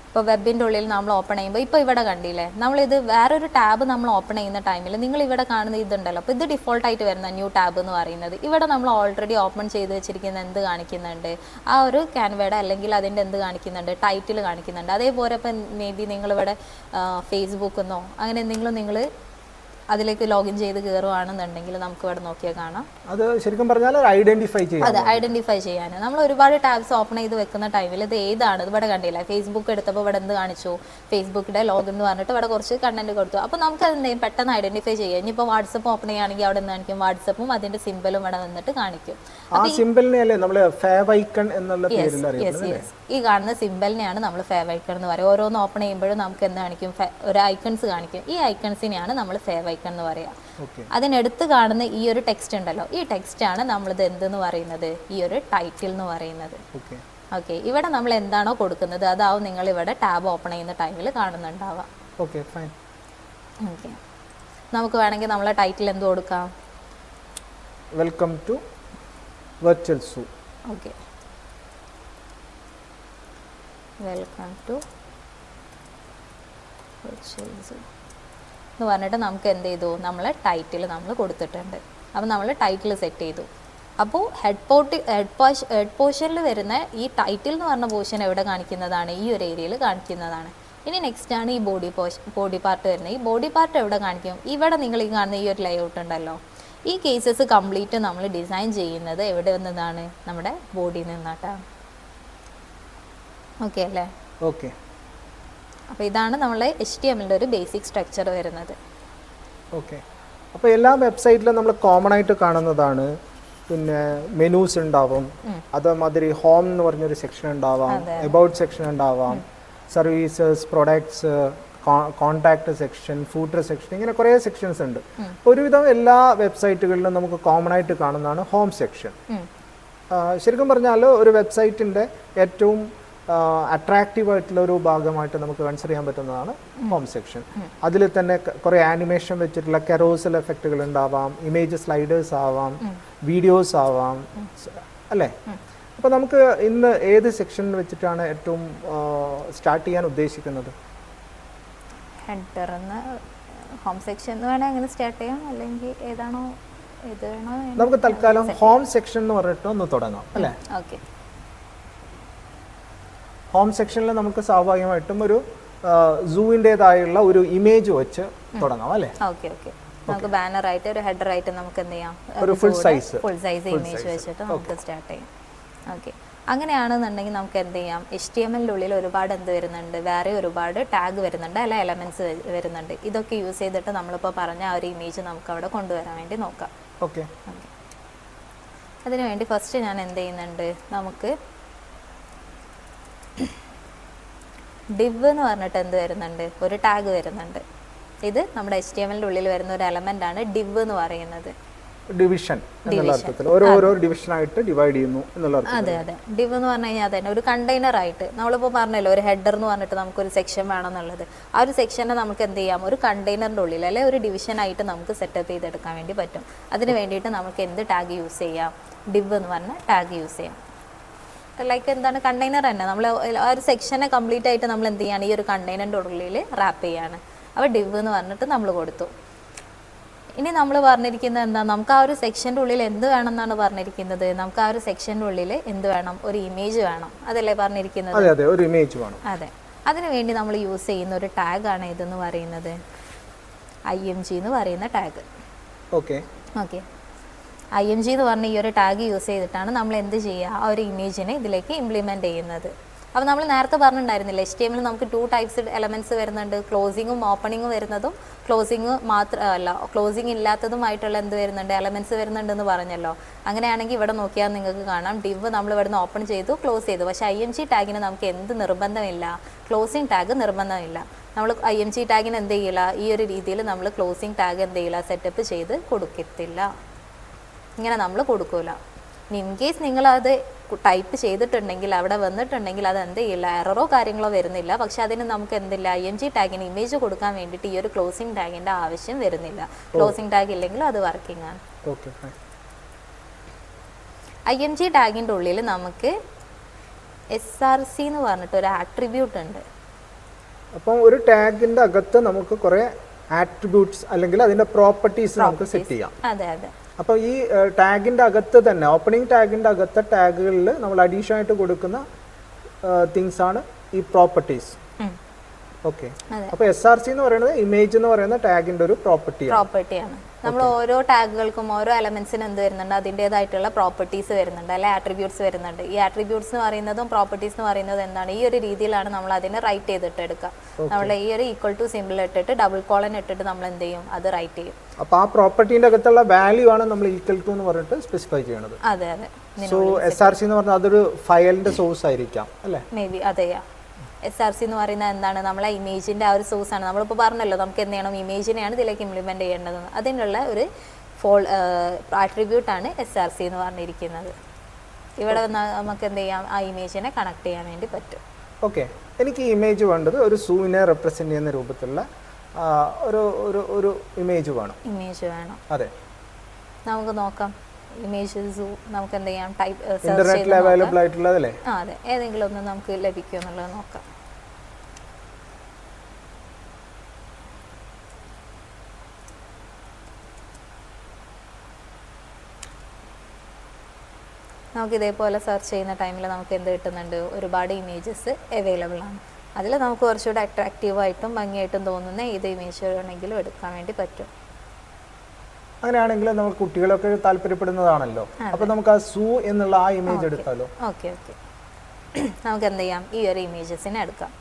ഇപ്പോൾ വെബിൻ്റെ ഉള്ളിൽ നമ്മൾ ഓപ്പൺ ചെയ്യുമ്പോൾ ഇപ്പോൾ ഇവിടെ കണ്ടില്ലേ, നമ്മളിത് വേറൊരു ടാബ് നമ്മൾ ഓപ്പൺ ചെയ്യുന്ന ടൈമിൽ നിങ്ങൾ ഇവിടെ കാണുന്ന ഇതുണ്ടല്ലോ, അപ്പോൾ ഇത് ഡിഫോൾട്ടായിട്ട് വരുന്ന ന്യൂ ടാബ് എന്ന് പറയുന്നത്. ഇവിടെ നമ്മൾ ഓൾറെഡി ഓപ്പൺ ചെയ്ത് വെച്ചിരിക്കുന്ന എന്ത് കാണിക്കുന്നുണ്ട്, ആ ഒരു ക്യാൻവയുടെ അല്ലെങ്കിൽ അതിൻ്റെ എന്ത് കാണിക്കുന്നുണ്ട്, ടൈറ്റിൽ കാണിക്കുന്നുണ്ട്. അതേപോലെ ഇപ്പം മേ ബി നിങ്ങളിവിടെ ഫേസ്ബുക്കെന്നോ അങ്ങനെ എന്തെങ്കിലും നിങ്ങൾ അതിലേക്ക് ലോഗിൻ ചെയ്ത് കയറുകയാണെന്നുണ്ടെങ്കിൽ നമുക്ക് ഇവിടെ നോക്കിയാൽ കാണാം. അത് ശരിക്കും പറഞ്ഞാൽ ഐഡന്റിഫൈ ചെയ്യാം. അതെ, ഐഡന്റിഫൈ ചെയ്യാൻ നമ്മൾ ഒരുപാട് ടാബ്സ് ഓപ്പൺ ചെയ്ത് വെക്കുന്ന ടൈമിൽ ഇത് ഏതാണ്, ഇവിടെ കണ്ടില്ല, ഫേസ്ബുക്ക് എടുത്തപ്പോൾ ഇവിടെ എന്ത് കാണിച്ചു, ഫേസ്ബുക്കിൻ്റെ ലോഗിൻ എന്ന് പറഞ്ഞിട്ട് ഇവിടെ കുറച്ച് കണ്ടന്റ് കൊടുത്തു. അപ്പോൾ നമുക്ക് അത് പെട്ടെന്ന് ഐഡന്റിഫൈ ചെയ്യാം. ഇനിയിപ്പോൾ വാട്സപ്പ് ഓപ്പൺ ചെയ്യുകയാണെങ്കിൽ അവിടെ നിന്ന് കാണിക്കും, വാട്സപ്പും അതിന്റെ സിംബലും ഇവിടെ വന്നിട്ട് കാണിക്കും. ആ സിംബലിനെയല്ലേ നമ്മൾ ഫേവ് ഐക്കൺ എന്നുള്ള പേരിൽ അറിയുന്നത്. ഈ കാണുന്ന സിംബലിനെയാണ് നമ്മൾ ഫേവ് ഐക്കൺ എന്ന് പറയുക. ഓരോന്ന് ഓപ്പൺ ചെയ്യുമ്പോഴും നമുക്ക് എന്ത് കാണിക്കും, ഒരു ഐക്കൺസ് കാണിക്കും. ഈ ഐക്കൺസിനെയാണ് നമ്മൾ ഫേവ് ഐക്കൺ എന്ന് പറയുക. അതിനടുത്ത് കാണുന്ന ഈ ഒരു ടെക്സ്റ്റ് ഉണ്ടല്ലോ, ഈ ടെക്സ്റ്റ് ആണ് നമ്മളിത് എന്തെന്ന് പറയുന്നത്, ഈ ഒരു ടൈറ്റിൽ എന്ന് പറയുന്നത്. ഓക്കെ, ഇവിടെ നമ്മൾ എന്താണോ കൊടുക്കുന്നത് അതാവും നിങ്ങൾ ഇവിടെ ടാബ് ഓപ്പൺ ചെയ്യുന്ന ടൈമിൽ കാണുന്നുണ്ടാവാം. ഓക്കെ, നമുക്ക് വേണമെങ്കിൽ നമ്മളെ ടൈറ്റിൽ എന്ത് കൊടുക്കാം, welcome to virtual zoo. Okay, welcome to virtual zoo എന്ന് പറഞ്ഞിട്ട് നമുക്ക് എന്ത് ചെയ്തു, നമ്മൾ ടൈറ്റിൽ നമ്മൾ കൊടുത്തിട്ടുണ്ട്. അപ്പോൾ നമ്മൾ ടൈറ്റിൽ സെറ്റ് ചെയ്തു. അപ്പോൾ ഹെഡ് പോർഷനിൽ വരുന്ന ഈ ടൈറ്റിൽ എന്ന് പറഞ്ഞ പോർഷൻ എവിടെ കാണിക്കുന്നതാണ്, ഈ ഒരു ഏരിയയിൽ കാണിക്കുന്നതാണ്. ഇനി നെക്സ്റ്റ് ആണ് ഈ ബോഡി പാർട്ട് വരുന്നത്. ഈ ബോഡി പാർട്ട് എവിടെ കാണിക്കും, ഇവിടെ നിങ്ങൾ ഈ കാണുന്ന ഈ ഒരു ലേഔട്ട് ഉണ്ടല്ലോ, ഈ കേസസ് കംപ്ലീറ്റ് നമ്മൾ ഡിസൈൻ ചെയ്യുന്നത് എവിടെ നിന്നാണ്, നമ്മുടെ ബോഡിയിൽ നിന്നാട്ടാണ്. ഓക്കെ അല്ലേ? ഓക്കെ. അപ്പോൾ ഇതാണ് നമ്മളെ HTML ഒരു ബേസിക് സ്ട്രക്ചർ വരുന്നത്. ഓക്കെ. അപ്പോൾ എല്ലാ വെബ്സൈറ്റിലും നമ്മൾ കോമൺ ആയിട്ട് കാണുന്നതാണ്. പിന്നെ മെനൂസ് ഉണ്ടാവും, അതേമാതിരി ഹോം എന്ന് പറഞ്ഞൊരു സെക്ഷൻ ഉണ്ടാവാം, എബൌട്ട് സെക്ഷൻ ഉണ്ടാവാം, services, products, contact section, footer section, ഇങ്ങനെ കുറേ സെക്ഷൻസ് ഉണ്ട്. ഒരുവിധം എല്ലാ വെബ്സൈറ്റുകളിലും നമുക്ക് കോമൺ ആയിട്ട് കാണുന്നതാണ് ഹോം സെക്ഷൻ. ശരിക്കും പറഞ്ഞാൽ ഒരു വെബ്സൈറ്റിൻ്റെ ഏറ്റവും അട്രാക്റ്റീവ് ആയിട്ടുള്ള ഒരു ഭാഗമായിട്ട് നമുക്ക് കൺസിഡർ ചെയ്യാൻ പറ്റുന്നതാണ് ഹോം സെക്ഷൻ. അതിൽ തന്നെ കുറേ ആനിമേഷൻ വെച്ചിട്ടുള്ള കെറോസൽ എഫക്റ്റുകൾ ഉണ്ടാവാം, ഇമേജ് സ്ലൈഡേഴ്സ് ആവാം, വീഡിയോസ് ആവാം, അല്ലേ? അപ്പോൾ നമുക്ക് ഇന്ന് ഏത് സെക്ഷൻ വെച്ചിട്ടാണ് ഏറ്റവും സ്റ്റാർട്ട് ചെയ്യാൻ ഉദ്ദേശിക്കുന്നത്? ഹെഡർ എന്ന് ഹോം സെക്ഷൻ വേണേൽ അങ്ങനെ സ്റ്റാർട്ട് ചെയ്യാം, അല്ലെങ്കിൽ ഏതാണോ ഇത് വേണോ നമുക്ക് തൽക്കാലം ഹോം സെക്ഷൻ എന്ന് പറഞ്ഞിട്ട് ഒന്ന് തുടങ്ങാം, അല്ലേ? ഓക്കെ. ഹോം സെക്ഷനിൽ നമുക്ക് സ്വാഭാവികമായിട്ടും ഒരു സൂവിൻ്റെതായുള്ള ഒരു ഇമേജ് വെച്ച് തുടങ്ങാം, അല്ലേ? ഓക്കെ. ഓക്കെ, നമുക്ക് ബാനറായിട്ട് ഒരു ഹെഡറായിട്ട് നമുക്ക് എന്ത് ചെയ്യാം, ഒരു ഫുൾ സൈസ് ഇമേജ് വെച്ചിട്ട് നമുക്ക് സ്റ്റാർട്ട് ചെയ്യാം. ഓക്കെ, അങ്ങനെയാണെന്നുണ്ടെങ്കിൽ നമുക്ക് എന്ത് ചെയ്യാം, HTML ഉള്ളിൽ ഒരുപാട് എന്ത് വരുന്നുണ്ട്, വേറെ ഒരുപാട് ടാഗ് വരുന്നുണ്ട്, അല്ല എലമെന്റ്സ് വരുന്നുണ്ട്. ഇതൊക്കെ യൂസ് ചെയ്തിട്ട് നമ്മളിപ്പോൾ പറഞ്ഞ ആ ഒരു ഇമേജ് നമുക്ക് അവിടെ കൊണ്ടുവരാൻ വേണ്ടി നോക്കാം. ഓക്കെ. അതിനുവേണ്ടി ഫസ്റ്റ് ഞാൻ എന്ത് ചെയ്യുന്നുണ്ട്, നമുക്ക് div എന്ന് പറഞ്ഞിട്ട് എന്ത് വരുന്നുണ്ട്, ഒരു ടാഗ് വരുന്നുണ്ട്. ഇത് നമ്മുടെ HTML ഉള്ളിൽ വരുന്ന ഒരു എലമെന്റ് ആണ് div എന്ന് പറയുന്നത്. ഡിവിഷൻ എന്നുള്ള അർത്ഥത്തിൽ ഓരോ ഡിവിഷൻ ആയിട്ട് ഡിവൈഡ് ചെയ്യുന്നു എന്നുള്ള അർത്ഥത്തിൽ. അതെ അതെ, div എന്ന് പറഞ്ഞു കഴിഞ്ഞാൽ തന്നെ ഒരു കണ്ടെയ്നർ ആയിട്ട്, നമ്മളിപ്പോൾ പറഞ്ഞല്ലോ ഒരു ഹെഡർ എന്ന് പറഞ്ഞിട്ട് നമുക്കൊരു സെക്ഷൻ വേണമെന്നുള്ളത്, ആ ഒരു സെക്ഷനെ നമുക്ക് എന്ത് ചെയ്യാം, ഒരു കണ്ടെയ്നറിൻ്റെ ഉള്ളിൽ അല്ലെ ഒരു ഡിവിഷൻ ആയിട്ട് നമുക്ക് സെറ്റപ്പ് ചെയ്തെടുക്കാൻ വേണ്ടി പറ്റും. അതിന് വേണ്ടിയിട്ട് നമുക്ക് എന്ത് ടാഗ് യൂസ് ചെയ്യാം, div എന്ന് പറഞ്ഞ ടാഗ് യൂസ് ചെയ്യാം. ലൈക്ക് എന്താണ്, കണ്ടെയ്നർ തന്നെ നമ്മൾ ആ ഒരു സെക്ഷനെ കംപ്ലീറ്റ് ആയിട്ട് നമ്മൾ എന്ത് ചെയ്യാണ്, ഈ ഒരു കണ്ടെയ്നറിൻ്റെ ഉള്ളിൽ റാപ്പ് ചെയ്യാണ്. അപ്പോൾ div എന്ന് പറഞ്ഞിട്ട് നമ്മൾ കൊടുത്തു. ഇനി നമ്മൾ പറഞ്ഞിരിക്കുന്നത് എന്താ, നമുക്ക് ആ ഒരു സെക്ഷൻ്റെ ഉള്ളിൽ എന്ത് വേണം എന്നാണ് പറഞ്ഞിരിക്കുന്നത്, നമുക്ക് ആ ഒരു സെക്ഷൻ്റെ ഉള്ളിൽ എന്ത് വേണം, ഒരു ഇമേജ് വേണം, അതല്ലേ പറഞ്ഞിരിക്കുന്നത്? അതെ, ഒരു ഇമേജ് വേണം. അതെ, അതിനു വേണ്ടി നമ്മൾ യൂസ് ചെയ്യുന്ന ഒരു ടാഗാണ് ഇതെന്ന് പറയുന്നത്, IMG എന്ന് പറയുന്ന ടാഗ്. ഓക്കെ. ഓക്കെ, IMG എന്ന് പറഞ്ഞ ഈ ഒരു ടാഗ് യൂസ് ചെയ്തിട്ടാണ് നമ്മൾ എന്ത് ചെയ്യുക, ആ ഒരു ഇമേജിനെ ഇതിലേക്ക് ഇംപ്ലിമെൻറ്റ് ചെയ്യുന്നത്. അപ്പോൾ നമ്മൾ നേരത്തെ പറഞ്ഞിട്ടുണ്ടായിരുന്നില്ല, HTML നമുക്ക് 2 ടൈപ്സ് എലമെൻറ്റ്സ് വരുന്നുണ്ട്, ക്ലോസിങ്ങും ഓപ്പണിങ്ങും വരുന്നതും ക്ലോസിങ് മാത്രമല്ല ക്ലോസിങ് ഇല്ലാത്തതുമായിട്ടുള്ള എന്ത് വരുന്നുണ്ട്, എലമെൻറ്റ്സ് വരുന്നുണ്ടെന്ന് പറഞ്ഞല്ലോ. അങ്ങനെയാണെങ്കിൽ ഇവിടെ നോക്കിയാൽ നിങ്ങൾക്ക് കാണാം, div നമ്മൾ ഇവിടുന്ന് ഓപ്പൺ ചെയ്തു ക്ലോസ് ചെയ്തു. പക്ഷേ IMG ടാഗിന് നമുക്ക് എന്ത് നിർബന്ധമില്ല, ക്ലോസിങ് ടാഗ് നിർബന്ധമില്ല. നമ്മൾ IMG ടാഗിന് എന്ത് ചെയ്യില്ല, ഈ ഒരു രീതിയിൽ നമ്മൾ ക്ലോസിങ് ടാഗ് എന്ത് ചെയ്യില്ല, സെറ്റപ്പ് ചെയ്ത് കൊടുക്കത്തില്ല. ഇങ്ങനെ നമ്മൾ കൊടുക്കില്ല. ഇൻ കേസ് നിങ്ങളത് ടൈപ്പ് ചെയ്തിട്ടുണ്ടെങ്കിൽ അവിടെ വന്നിട്ടുണ്ടെങ്കിൽ അത് എന്ത് ചെയ്യില്ല, എററോ കാര്യങ്ങളോ വരുന്നില്ല. പക്ഷെ അതിന് നമുക്ക് എന്തില്ല, IMG ടാഗിന് ഇമേജ് കൊടുക്കാൻ വേണ്ടിയിട്ട് ഈ ഒരു ക്ലോസിംഗ് ടാഗിൻ്റെ ആവശ്യം വരുന്നില്ല. ക്ലോസിംഗ് ടാഗ് ഇല്ലെങ്കിലും അത് വർക്കിംഗ് ആണ്. IMG ടാഗിൻ്റെ ഉള്ളിൽ നമുക്ക് SRC എന്ന് പറഞ്ഞിട്ട് ഒരു ആട്രിബ്യൂട്ട് ഉണ്ട്. അപ്പം ഒരു ടാഗിൻ്റെ അകത്ത് നമുക്ക് കുറേ ആട്രിബ്യൂട്ട്സ് അല്ലെങ്കിൽ അതിൻ്റെ പ്രോപ്പർട്ടീസ് നമുക്ക് സെറ്റ് ചെയ്യാം. അതെ അതെ. അപ്പോൾ ഈ ടാഗിൻ്റെ അകത്ത് തന്നെ ഓപ്പണിംഗ് ടാഗിൻ്റെ അകത്തെ ടാഗുകളിൽ നമ്മൾ അഡീഷൻ ആയിട്ട് കൊടുക്കുന്ന തിങ്സ് ആണ് ഈ പ്രോപ്പർട്ടീസ്. ഓക്കെ. അപ്പോൾ SRC എന്ന് പറയുന്നത് ഇമേജ് എന്ന് പറയുന്ന ടാഗിൻ്റെ ഒരു പ്രോപ്പർട്ടിയാണ്. നമ്മൾ ഓരോ ടാഗുകൾക്കും ഓരോ എലമെന്റ്സിന് എന്ത് വരുന്നുണ്ട്, അതിൻ്റെതായിട്ടുള്ള പ്രോപ്പർട്ടീസ് വരുന്നുണ്ട്, അല്ലെ ആട്രിബ്യൂട്ട്സ് വരുന്നുണ്ട്. ഈ ആട്രിബ്യൂട്ട്സ് എന്ന് പറയുന്നതും പ്രോപ്പർട്ടീസ് എന്ന് പറയുന്നത് എന്താണ്, ഈ ഒരു രീതിയിലാണ് നമ്മൾ അതിനെ റൈറ്റ് ചെയ്തിട്ട് എടുക്കുക. നമ്മൾ ഈ ഒരു ഈക്വൽ ടു സിമ്പിൾ ഇട്ടിട്ട് ഡബിൾ കോളൻ ഇട്ടിട്ട് നമ്മൾ എന്ത് ചെയ്യും, അത് റൈറ്റ് ചെയ്യും. അപ്പോൾ ആ പ്രോപ്പർട്ടീൻ്റെ അകത്തുള്ള വാല്യൂ ആണ് നമ്മൾ ഈക്വൽ ടു എന്ന് പറഞ്ഞിട്ട് സ്പെസിഫൈ ചെയ്യണത്. അതെ അതെ. സോ SRC എന്ന് പറഞ്ഞാൽ അതൊരു ഫയലിന്റെ സോഴ്സ് ആയിരിക്കാം, അല്ലേ? മേ ബി അതെയാ. SRC എന്ന് പറയുന്നത് എന്താണ്, നമ്മളെ ഇമേജിൻ്റെ ആ ഒരു സോഴ്സ് ആണ്. നമ്മളിപ്പോൾ പറഞ്ഞല്ലോ നമുക്ക് എന്ത് ചെയ്യണം, ഇമേജിനെയാണ് ഇതിലേക്ക് ഇംപ്ലിമെൻറ്റ് ചെയ്യേണ്ടത്. അതിനുള്ള ഒരു ആട്രിബ്യൂട്ടാണ് SRC എന്ന് പറഞ്ഞിരിക്കുന്നത്. ഇവിടെ നമുക്ക് എന്ത് ചെയ്യാം, ആ ഇമേജിനെ കണക്ട് ചെയ്യാൻ വേണ്ടി പറ്റും. ഓക്കെ. എനിക്ക് ഈ ഇമേജ് വേണ്ടത് ഒരു സൂവിനെ റെപ്രസെൻ്റ് ചെയ്യുന്ന രൂപത്തിലുള്ള ഒരു ഇമേജ് വേണം. ഇമേജ് വേണം. അതെ, നമുക്ക് നോക്കാം. ഇമേജസും നമുക്ക് എന്ത് ചെയ്യാം ടൈപ്പ് സെർച്ച് ഇന്റർനെറ്റിൽ ചെയ്ത് അവൈലബിൾ ആയിട്ടുള്ളതല്ലേ? ആ അതെ, ഏതെങ്കിലും ഒന്ന് നമുക്ക് ലഭിക്കുമോ എന്നുള്ളത് നോക്കാം. നമുക്ക് ഇതേപോലെ സെർച്ച് ചെയ്യുന്ന ടൈമിൽ നമുക്ക് എന്ത് കിട്ടുന്നുണ്ട്, ഒരുപാട് ഇമേജസ് അവൈലബിൾ ആണ്. അതിൽ നമുക്ക് കുറച്ചുകൂടെ അട്രാക്റ്റീവായിട്ടും ഭംഗിയായിട്ടും തോന്നുന്ന ഏത് ഇമേജ് വേണമെങ്കിലും എടുക്കാൻ വേണ്ടി പറ്റും. അങ്ങനെയാണെങ്കിൽ നമ്മൾ കുട്ടികളൊക്കെ താല്പര്യപ്പെടുന്നതാണല്ലോ, അപ്പൊ നമുക്ക് ആ സൂ എന്നുള്ള ആ ഇമേജ് എടുത്താലോ? ഓക്കെ ഓക്കെ, നമുക്ക് എന്ത് ചെയ്യാം, ഈ ഒരു ഇമേജസിനെ എടുക്കാം.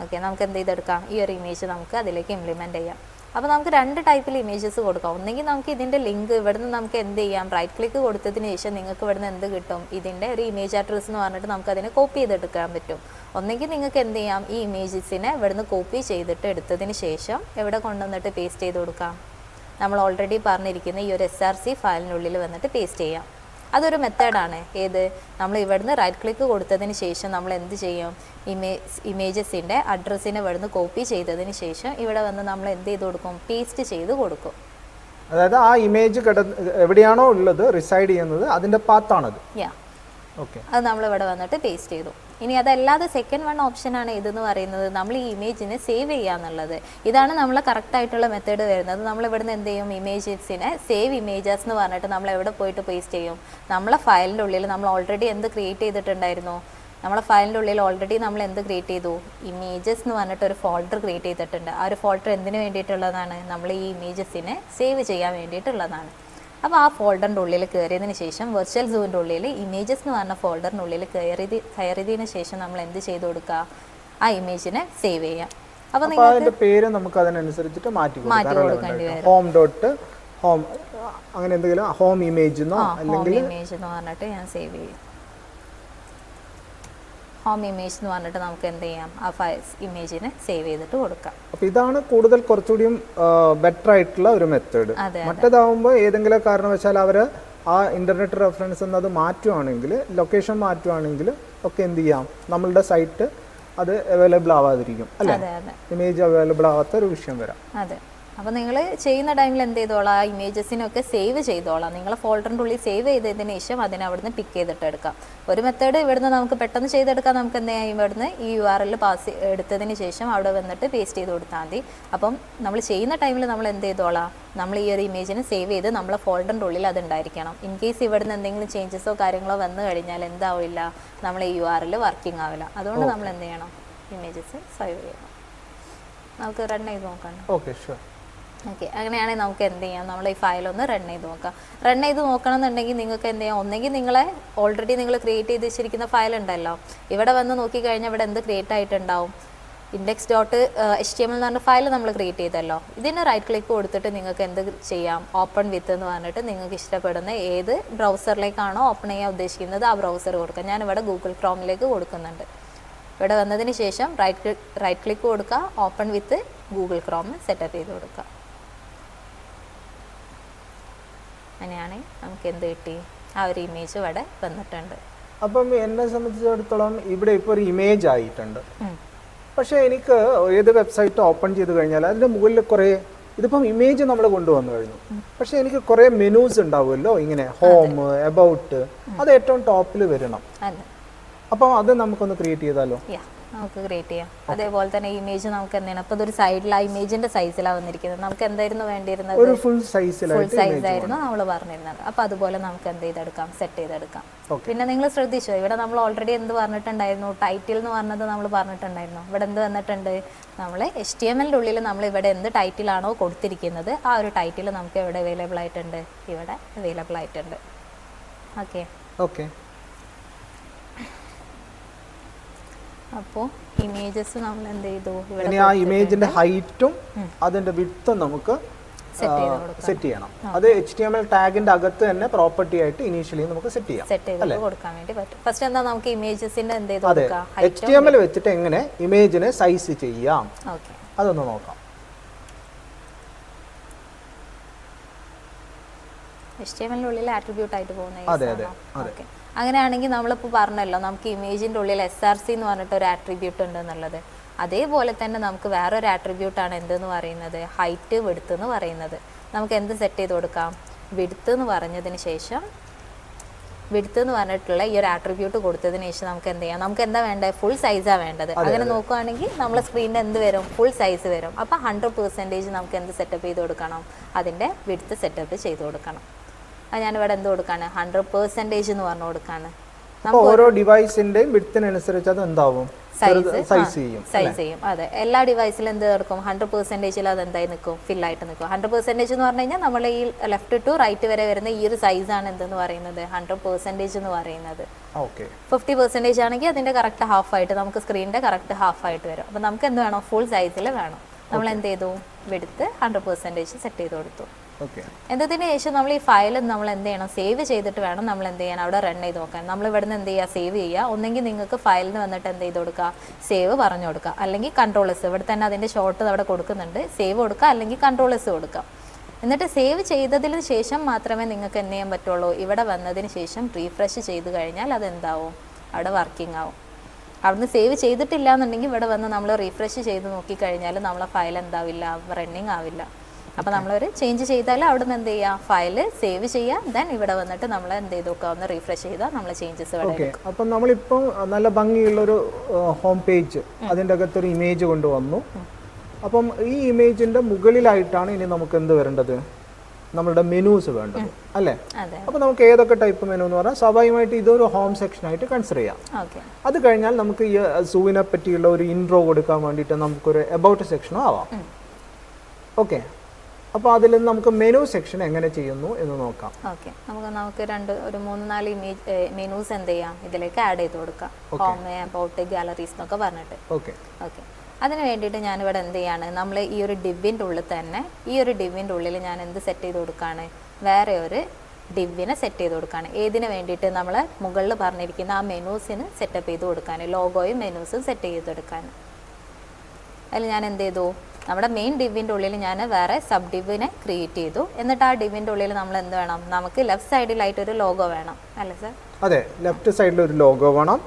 ഓക്കെ, നമുക്ക് എന്ത് ചെയ്തെടുക്കാം, ഈ ഒരു ഇമേജ് നമുക്ക് അതിലേക്ക് ഇംപ്ലിമെൻറ്റ് ചെയ്യാം. അപ്പോൾ നമുക്ക് രണ്ട് ടൈപ്പിൽ ഇമേജസ് കൊടുക്കാം. ഒന്നെങ്കിൽ നമുക്ക് ഇതിൻ്റെ ലിങ്ക് ഇവിടുന്ന് നമുക്ക് എന്ത് ചെയ്യാം, റൈറ്റ് ക്ലിക്ക് കൊടുത്തതിന് ശേഷം നിങ്ങൾക്ക് ഇവിടുന്ന് എന്ത് കിട്ടും, ഇതിൻ്റെ ഒരു ഇമേജ് അഡ്രസ്സ് എന്ന് പറഞ്ഞിട്ട് നമുക്ക് അതിനെ കോപ്പി ചെയ്തെടുക്കാൻ പറ്റും. ഒന്നെങ്കിൽ നിങ്ങൾക്ക് എന്ത് ചെയ്യാം, ഈ ഇമേജസിനെ ഇവിടുന്ന് കോപ്പി ചെയ്തിട്ട് എടുത്തതിന് ശേഷം എവിടെ കൊണ്ടുവന്നിട്ട് പേസ്റ്റ് ചെയ്ത് കൊടുക്കാം, നമ്മൾ ഓൾറെഡി പറഞ്ഞിരിക്കുന്ന ഈ ഒരു SRC ഫയലിനുള്ളിൽ വന്നിട്ട് പേസ്റ്റ് ചെയ്യാം. അതൊരു മെത്തേഡാണ്. ഏത്, നമ്മൾ ഇവിടുന്ന് റൈറ്റ് ക്ലിക്ക് കൊടുത്തതിന് ശേഷം നമ്മൾ എന്ത് ചെയ്യും, ഇമേജസിൻ്റെ അഡ്രസ്സിനെ ഇവിടുന്ന് കോപ്പി ചെയ്തതിന് ശേഷം ഇവിടെ വന്ന് നമ്മൾ എന്ത് ചെയ്ത് കൊടുക്കും, പേസ്റ്റ് ചെയ്ത് കൊടുക്കും. അതായത് ആ ഇമേജ് എവിടെയാണോ ഉള്ളത് റിസൈഡ് ചെയ്യുന്നത് അതിൻ്റെ പാത്താണത്. ഓക്കെ, അത് നമ്മൾ ഇവിടെ വന്നിട്ട് പേസ്റ്റ് ചെയ്തു. ഇനി അതല്ലാതെ സെക്കൻഡ് വൺ ഓപ്ഷനാണ് ഇതെന്ന് പറയുന്നത്, നമ്മൾ ഈ ഇമേജിനെ സേവ് ചെയ്യുക എന്നുള്ളത്. ഇതാണ് നമ്മളെ കറക്റ്റായിട്ടുള്ള മെത്തേഡ് വരുന്നത്. നമ്മൾ ഇവിടുന്ന് എന്ത് ചെയ്യും, ഇമേജസിനെ സേവ് ഇമേജസ് എന്ന് പറഞ്ഞിട്ട് നമ്മൾ എവിടെ പോയിട്ട് പേസ്റ്റ് ചെയ്യും, നമ്മളെ ഫയലിൻ്റെ ഉള്ളിൽ നമ്മൾ ഓൾറെഡി എന്ത് ക്രിയേറ്റ് ചെയ്തിട്ടുണ്ടായിരുന്നു, നമ്മളെ ഫയലിൻ്റെ ഉള്ളിൽ ഓൾറെഡി നമ്മൾ എന്ത് ക്രിയേറ്റ് ചെയ്തു, ഇമേജസ് എന്ന് പറഞ്ഞിട്ട് ഒരു ഫോൾഡർ ക്രിയേറ്റ് ചെയ്തിട്ടുണ്ട്. ആ ഒരു ഫോൾഡർ എന്തിനു വേണ്ടിയിട്ടുള്ളതാണ്, നമ്മൾ ഈ ഇമേജസിനെ സേവ് ചെയ്യാൻ വേണ്ടിയിട്ടുള്ളതാണ്. അപ്പോൾ ആ ഫോൾഡറിൻ്റെ ഉള്ളിൽ കയറിയതിന് ശേഷം വെർച്വൽ സൂവിൻ്റെ ഉള്ളിൽ ഇമേജസ് എന്ന് പറഞ്ഞ ഫോൾഡറിനുള്ളിൽ കയറിയതിന് ശേഷം നമ്മൾ എന്ത് ചെയ്ത് കൊടുക്കുക, ആ ഇമേജിനെ സേവ് ചെയ്യാം. അപ്പോൾ അതിന്റെ പേര് നമുക്ക് അതിനനുസരിച്ചിട്ട് മാറ്റി കൊടുക്കേണ്ടി വരും. ഹോം ഡോട്ട് ഹോം അങ്ങനെ എന്തെങ്കിലും ഹോം ഇമേജ് എന്നോ അല്ലെങ്കിൽ ഇമേജ് എന്ന് പറഞ്ഞിട്ട് ഞാൻ സേവ് ചെയ്യും. ഹോം ഇമേജ് എന്ന് പറഞ്ഞിട്ട് നമുക്ക് എന്ത് ചെയ്യാം, ആ ഇമേജിനെ സേവ് ചെയ്തിട്ട് കൊടുക്കാം. അപ്പോൾ ഇതാണ് കൂടുതൽ കുറച്ചുകൂടിയും ബെറ്റർ ആയിട്ടുള്ള ഒരു മെത്തേഡ്. മറ്റേതാവുമ്പോൾ ഏതെങ്കിലും കാരണവശാൽ അവർ ആ ഇന്റർനെറ്റ് റെഫറൻസ് എന്നത് മാറ്റുവാണെങ്കിൽ, ലൊക്കേഷൻ മാറ്റുവാണെങ്കിൽ ഒക്കെ എന്ത് ചെയ്യാം, നമ്മളുടെ സൈറ്റ് അത് അവൈലബിൾ ആവാതിരിക്കും അല്ലേ, ഇമേജ് അവൈലബിൾ ആവാത്ത ഒരു വിഷയം വരാം. അതെ, അപ്പോൾ നിങ്ങൾ ചെയ്യുന്ന ടൈമിൽ എന്ത് ചെയ്തോളാം, ആ ഇമേജസിനൊക്കെ സേവ് ചെയ്തോളാം. നിങ്ങൾ ഫോൾഡറിൻ്റെ ഉള്ളിൽ സേവ് ചെയ്തതിന് ശേഷം അതിനെ അവിടുന്ന് പിക്ക് ചെയ്തിട്ട് എടുക്കാം. ഒരു മെത്തേഡ് ഇവിടുന്ന് നമുക്ക് പെട്ടെന്ന് ചെയ്തെടുക്കാം. നമുക്ക് എന്ത് ചെയ്യാം, ഇവിടുന്ന് ഈ URL പാസ് എടുത്തതിന് ശേഷം അവിടെ വന്നിട്ട് പേസ്റ്റ് ചെയ്ത് കൊടുത്താൽ മതി. അപ്പം നമ്മൾ ചെയ്യുന്ന ടൈമിൽ നമ്മൾ എന്ത് ചെയ്തോളാം, നമ്മൾ ഈ ഒരു ഇമേജിനെ സേവ് ചെയ്ത് നമ്മളെ ഫോൾഡറിൻ്റെ ഉള്ളിൽ അത് ഉണ്ടായിരിക്കണം. ഇൻ കേസ് ഇവിടുന്ന് എന്തെങ്കിലും ചേഞ്ചസോ കാര്യങ്ങളോ വന്നു കഴിഞ്ഞാൽ എന്താവില്ല, നമ്മളെ URL വർക്കിംഗ് ആവില്ല. അതുകൊണ്ട് നമ്മൾ എന്ത് ചെയ്യണം, ഇമേജസ് സേവ് ചെയ്യണം. നമുക്ക് റൺ ചെയ്ത് നോക്കാം. Okay, sure. ഓക്കെ, അങ്ങനെയാണെങ്കിൽ നമുക്ക് എന്ത് ചെയ്യാം, നമ്മൾ ഈ ഫയലൊന്ന് റൺ ചെയ്ത് നോക്കാം. റൺ ചെയ്ത് നോക്കണം എന്നുണ്ടെങ്കിൽ നിങ്ങൾക്ക് എന്ത് ചെയ്യാം, ഒന്നെങ്കിൽ നിങ്ങളെ ഓൾറെഡി നിങ്ങൾ ക്രിയേറ്റ് ചെയ്ത് വെച്ചിരിക്കുന്ന ഫയൽ ഉണ്ടല്ലോ, ഇവിടെ വന്ന് നോക്കിക്കഴിഞ്ഞാൽ ഇവിടെ എന്ത് ക്രിയേറ്റ് ആയിട്ടുണ്ടാവും, index.html എന്ന് പറഞ്ഞ ഫയൽ നമ്മൾ ക്രിയേറ്റ് ചെയ്തല്ലോ. ഇതിന് റൈറ്റ് ക്ലിക്ക് കൊടുത്തിട്ട് നിങ്ങൾക്ക് എന്ത് ചെയ്യാം, ഓപ്പൺ വിത്ത് എന്ന് പറഞ്ഞിട്ട് നിങ്ങൾക്ക് ഇഷ്ടപ്പെടുന്ന ഏത് ബ്രൗസറിലേക്കാണോ ഓപ്പൺ ചെയ്യാൻ ഉദ്ദേശിക്കുന്നത് ആ ബ്രൗസർ കൊടുക്കുക. ഞാനിവിടെ ഗൂഗിൾ ക്രോമിലേക്ക് കൊടുക്കുന്നുണ്ട്. ഇവിടെ വന്നതിന് ശേഷം റൈറ്റ് ക്ലിക്ക് കൊടുക്കുക, open with Google Chrome setup ചെയ്ത് കൊടുക്കുക. അങ്ങനെയാണ് നമുക്ക് എന്ത് കിട്ടി, ആ ഒരു ഇമേജ് ഇവിടെ വന്നിട്ടുണ്ട്. അപ്പം എന്നെ സംബന്ധിച്ചിടത്തോളം ഇവിടെ ഇപ്പോൾ ഒരു ഇമേജ് ആയിട്ടുണ്ട്. പക്ഷേ എനിക്ക് ഏത് വെബ്സൈറ്റ് ഓപ്പൺ ചെയ്ത് കഴിഞ്ഞാൽ അതിൻ്റെ മുകളിൽ കുറേ, ഇതിപ്പം ഇമേജ് നമ്മൾ കൊണ്ടുവന്നു കഴിഞ്ഞു, പക്ഷേ എനിക്ക് കുറേ മെനൂസ് ഉണ്ടാവുമല്ലോ, ഇങ്ങനെ ഹോം, എബൌട്ട്, അത് ഏറ്റവും ടോപ്പിൽ വരണം. അപ്പം അത് നമുക്കൊന്ന് ക്രിയേറ്റ് ചെയ്താലോ? നമുക്ക് ക്രിയേറ്റ് ചെയ്യാം. അതേപോലെ തന്നെ ഇമേജ് നമുക്ക് എന്താണ്, അപ്പോൾ ഇതൊരു സൈഡിൽ ആ ഇമേജിന്റെ സൈസിലാണ് വന്നിരിക്കുന്നത്. നമുക്ക് എന്തായിരുന്നു വേണ്ടിയിരുന്നത്, ഒരു ഫുൾ സൈസായിരുന്നു നമ്മൾ പറഞ്ഞിരുന്നത്. അപ്പോൾ അതുപോലെ നമുക്ക് എന്ത് ചെയ്തെടുക്കാം, സെറ്റ് ചെയ്തെടുക്കാം. പിന്നെ നിങ്ങൾ ശ്രദ്ധിച്ചോ, ഇവിടെ നമ്മൾ ഓൾറെഡി എന്ത് പറഞ്ഞിട്ടുണ്ടായിരുന്നു, ടൈറ്റിൽ എന്ന് പറഞ്ഞത് നമ്മൾ പറഞ്ഞിട്ടുണ്ടായിരുന്നു. ഇവിടെ എന്ത് വന്നിട്ടുണ്ട്, നമ്മൾ HTML ഉള്ളിൽ നമ്മൾ ഇവിടെ എന്ത് ടൈറ്റിലാണോ കൊടുത്തിരിക്കുന്നത് ആ ഒരു ടൈറ്റിൽ നമുക്ക് എവിടെ അവൈലബിൾ ആയിട്ടുണ്ട്, ഇവിടെ അവൈലബിൾ ആയിട്ടുണ്ട്. ഓക്കെ ഓക്കെ, അപ്പോൾ ഇമേജസ് നമ്മൾ എന്ത് ചെയ്തു, ഇനി ആ ഇമേജിന്റെ ഹൈറ്റും അതിന്റെ വിഡ്ത്തും നമുക്ക് സെറ്റ് ചെയ്യണം. അത് HTML ടാഗിന്റെ അകത്ത് തന്നെ പ്രോപ്പർട്ടി ആയിട്ട് ഇനീഷ്യലി നമുക്ക് സെറ്റ് ചെയ്ത് കൊടുക്കാൻ വേണ്ടി പറ്റും. ഫസ്റ്റ് എന്താ നമുക്ക് ഇമേജസിന്റെ എന്ത് ചെയ്ത് കൊടുക്കാം, HTML വെച്ചിട്ട് എങ്ങനെ ഇമേജിനെ സൈസ് ചെയ്യാം അതൊന്ന് നോക്കാം. HTML-നുള്ളിൽ ആട്രിബ്യൂട്ട് ആയിട്ട് പോകുന്ന ഓക്കെ. അങ്ങനെയാണെങ്കിൽ നമ്മളിപ്പോൾ പറഞ്ഞല്ലോ, നമുക്ക് ഇമേജിൻ്റെ ഉള്ളിൽ SRC എന്ന് പറഞ്ഞിട്ട് ഒരു ആട്രിബ്യൂട്ട് ഉണ്ട് എന്നുള്ളത്. അതേപോലെ തന്നെ നമുക്ക് വേറൊരു ആട്രിബ്യൂട്ടാണ് എന്തെന്ന് പറയുന്നത്, ഹൈറ്റ് വിഡ്ത്ത് എന്ന് പറയുന്നത്. നമുക്ക് എന്ത് സെറ്റ് ചെയ്ത് കൊടുക്കാം, വിഡ്ത്ത് എന്ന് പറഞ്ഞതിന് ശേഷം വിഡ്ത്ത് എന്ന് പറഞ്ഞിട്ടുള്ള ഈ ഒരു ആട്രിബ്യൂട്ട് കൊടുത്തതിന് ശേഷം നമുക്ക് എന്ത് ചെയ്യാം, നമുക്ക് എന്താ വേണ്ടത്, ഫുൾ സൈസാണ് വേണ്ടത്. അങ്ങനെ നോക്കുകയാണെങ്കിൽ നമ്മളെ സ്ക്രീനിൽ എന്ത് വരും, ഫുൾ സൈസ് വരും. അപ്പോൾ 100% നമുക്ക് എന്ത് സെറ്റപ്പ് ചെയ്ത് കൊടുക്കണം, അതിൻ്റെ വിഡ്ത്ത് സെറ്റപ്പ് ചെയ്ത് കൊടുക്കണം. അത് ഞാനിവിടെ എന്ത് കൊടുക്കാണ്, 100% എന്ന് പറഞ്ഞു കൊടുക്കാണ്. അപ്പോൾ ഓരോ ഡിവൈസിന്റെയും വിഡ്ത്തിനനുസരിച്ച് അത് എന്താവും, സൈസ് ചെയ്യും. അതെ, എല്ലാ ഡിവൈസിലും എന്ത് നടക്കും, 100% അത് എന്തായി നിൽക്കും, ഫില്ലായിട്ട് നിൽക്കും. 100% എന്ന് പറഞ്ഞു കഴിഞ്ഞാൽ നമ്മൾ ഈ ലെഫ്റ്റ് ടു റൈറ്റ് വരെ വരുന്ന ഈ ഒരു സൈസാണ് എന്തെന്ന് പറയുന്നത്, 100% എന്ന് പറയുന്നത്. 50% ആണെങ്കിൽ അതിന്റെ കറക്റ്റ് ഹാഫ് ആയിട്ട് നമുക്ക് സ്ക്രീനിന്റെ കറക്റ്റ് ഹാഫ് ആയിട്ട് വരും. അപ്പോൾ നമുക്ക് എന്ത് വേണം, ഫുൾ സൈസിൽ വേണം. നമ്മൾ എന്ത് ചെയ്തു, വിഡ്ത്ത് 100% സെറ്റ് ചെയ്ത് കൊടുത്തു. എന്നതിന് ശേഷം നമ്മൾ ഈ ഫയൽ നമ്മൾ എന്ത് ചെയ്യണം, സേവ് ചെയ്തിട്ട് വേണം നമ്മൾ എന്ത് ചെയ്യാൻ, അവിടെ റൺ ചെയ്ത് നോക്കാൻ. നമ്മൾ ഇവിടെ നിന്ന് എന്ത് ചെയ്യുക, സേവ് ചെയ്യുക. ഒന്നെങ്കിൽ നിങ്ങൾക്ക് ഫയലിന് വന്നിട്ട് എന്ത് ചെയ്ത് കൊടുക്കുക, സേവ് പറഞ്ഞു കൊടുക്കുക, അല്ലെങ്കിൽ കൺട്രോൾ-S. ഇവിടെ തന്നെ അതിൻ്റെ ഷോർട്ട് അവിടെ കൊടുക്കുന്നുണ്ട്, സേവ് കൊടുക്കുക അല്ലെങ്കിൽ കൺട്രോൾ-S കൊടുക്കുക. എന്നിട്ട് സേവ് ചെയ്തതിന് ശേഷം മാത്രമേ നിങ്ങൾക്ക് എന്ത് ചെയ്യാൻ പറ്റുള്ളൂ, ഇവിടെ വന്നതിന് ശേഷം റീഫ്രഷ് ചെയ്ത് കഴിഞ്ഞാൽ അതെന്താവും, അവിടെ വർക്കിംഗ് ആവും. അവിടുന്ന് സേവ് ചെയ്തിട്ടില്ല എന്നുണ്ടെങ്കിൽ ഇവിടെ വന്ന് നമ്മൾ റീഫ്രഷ് ചെയ്ത് നോക്കിക്കഴിഞ്ഞാൽ നമ്മളെ ഫയൽ എന്താവില്ല, റണ്ണിങ് ആവില്ല. അപ്പോൾ നമ്മളൊരു ചേഞ്ച് ചെയ്താൽ അവിടെ നിന്ന് എന്ത് ചെയ്യുക, ഫയൽ സേവ് ചെയ്യുക, ദെൻ ഇവിടെ വന്നിട്ട് നമ്മൾ എന്ത് ചെയ്ത് നോക്കുക, ഒന്ന് റീഫ്രഷ് ചെയ്താൽ നമ്മൾ ചേഞ്ചസ് ഇവിടെ. അപ്പം നമ്മളിപ്പം നല്ല ഭംഗിയുള്ളൊരു ഹോം പേജ്, അതിൻ്റെ അകത്തൊരു ഇമേജ് കൊണ്ടുവന്നു. അപ്പം ഈ ഇമേജിൻ്റെ മുകളിലായിട്ടാണ് ഇനി നമുക്ക് എന്ത് വരേണ്ടത്, നമ്മളുടെ മെനൂസ് വേണ്ടത് അല്ലേ. അപ്പോൾ നമുക്ക് ഏതൊക്കെ ടൈപ്പ് മെനു എന്ന് പറഞ്ഞാൽ സ്വാഭാവികമായിട്ട് ഇതൊരു ഹോം സെക്ഷനായിട്ട് കൺസിഡർ ചെയ്യാം. അത് കഴിഞ്ഞാൽ നമുക്ക് ഈ സൂവിനെ പറ്റിയുള്ള ഒരു ഇൻട്രോ കൊടുക്കാൻ വേണ്ടിയിട്ട് നമുക്കൊരു എബൌട്ട് സെക്ഷനും ആവാം. ഓക്കെ, അപ്പോൾ അതിൽ നമുക്ക് മെനു സെക്ഷൻ എങ്ങനെ ചെയ്യുന്നു എന്ന് നോക്കാം. ഓക്കെ, നമുക്ക് ഒരു 3-4 മെനൂസ് എന്ത് ചെയ്യാം, ഇതിലേക്ക് ആഡ് ചെയ്ത് കൊടുക്കാം. ഹോം, അബൌട്ട്, ഗാലറീസ് എന്നൊക്കെ പറഞ്ഞിട്ട്. ഓക്കെ, അതിന് വേണ്ടിയിട്ട് ഞാനിവിടെ എന്ത് ചെയ്യാണ്, നമ്മൾ ഈ ഒരു ഡിവിൻ്റെ ഉള്ളിൽ തന്നെ, ഈ ഒരു ഡിവിൻ്റെ ഉള്ളിൽ ഞാൻ എന്ത് സെറ്റ് ചെയ്ത് കൊടുക്കുകയാണ്, വേറെ ഒരു ഡിവിനെ സെറ്റ് ചെയ്ത് കൊടുക്കുകയാണ്. ഏതിന് വേണ്ടിയിട്ട്, നമ്മൾ മുകളിൽ പറഞ്ഞിരിക്കുന്ന ആ മെനൂസിന് സെറ്റപ്പ് ചെയ്ത് കൊടുക്കാൻ, ലോഗോയും മെനൂസും സെറ്റ് ചെയ്തെടുക്കാൻ. അതിൽ ഞാൻ എന്ത് ചെയ്തു, നമ്മുടെ മെയിൻ ഡിവിൻ്റെ ഉള്ളിൽ ഞാൻ വേറെ സബ് ഡിവിനെ ക്രിയേറ്റ് ചെയ്തു. എന്നിട്ട് ആ ഡിവിൻ്റെ ഉള്ളിൽ നമ്മൾ എന്ത് വേണം, നമുക്ക് ലെഫ്റ്റ് സൈഡിലായിട്ട് ഒരു ലോഗോ വേണം അല്ലേ സർ? അതെ, ലെഫ്റ്റ് സൈഡിൽ ഒരു ലോഗോ വേണം,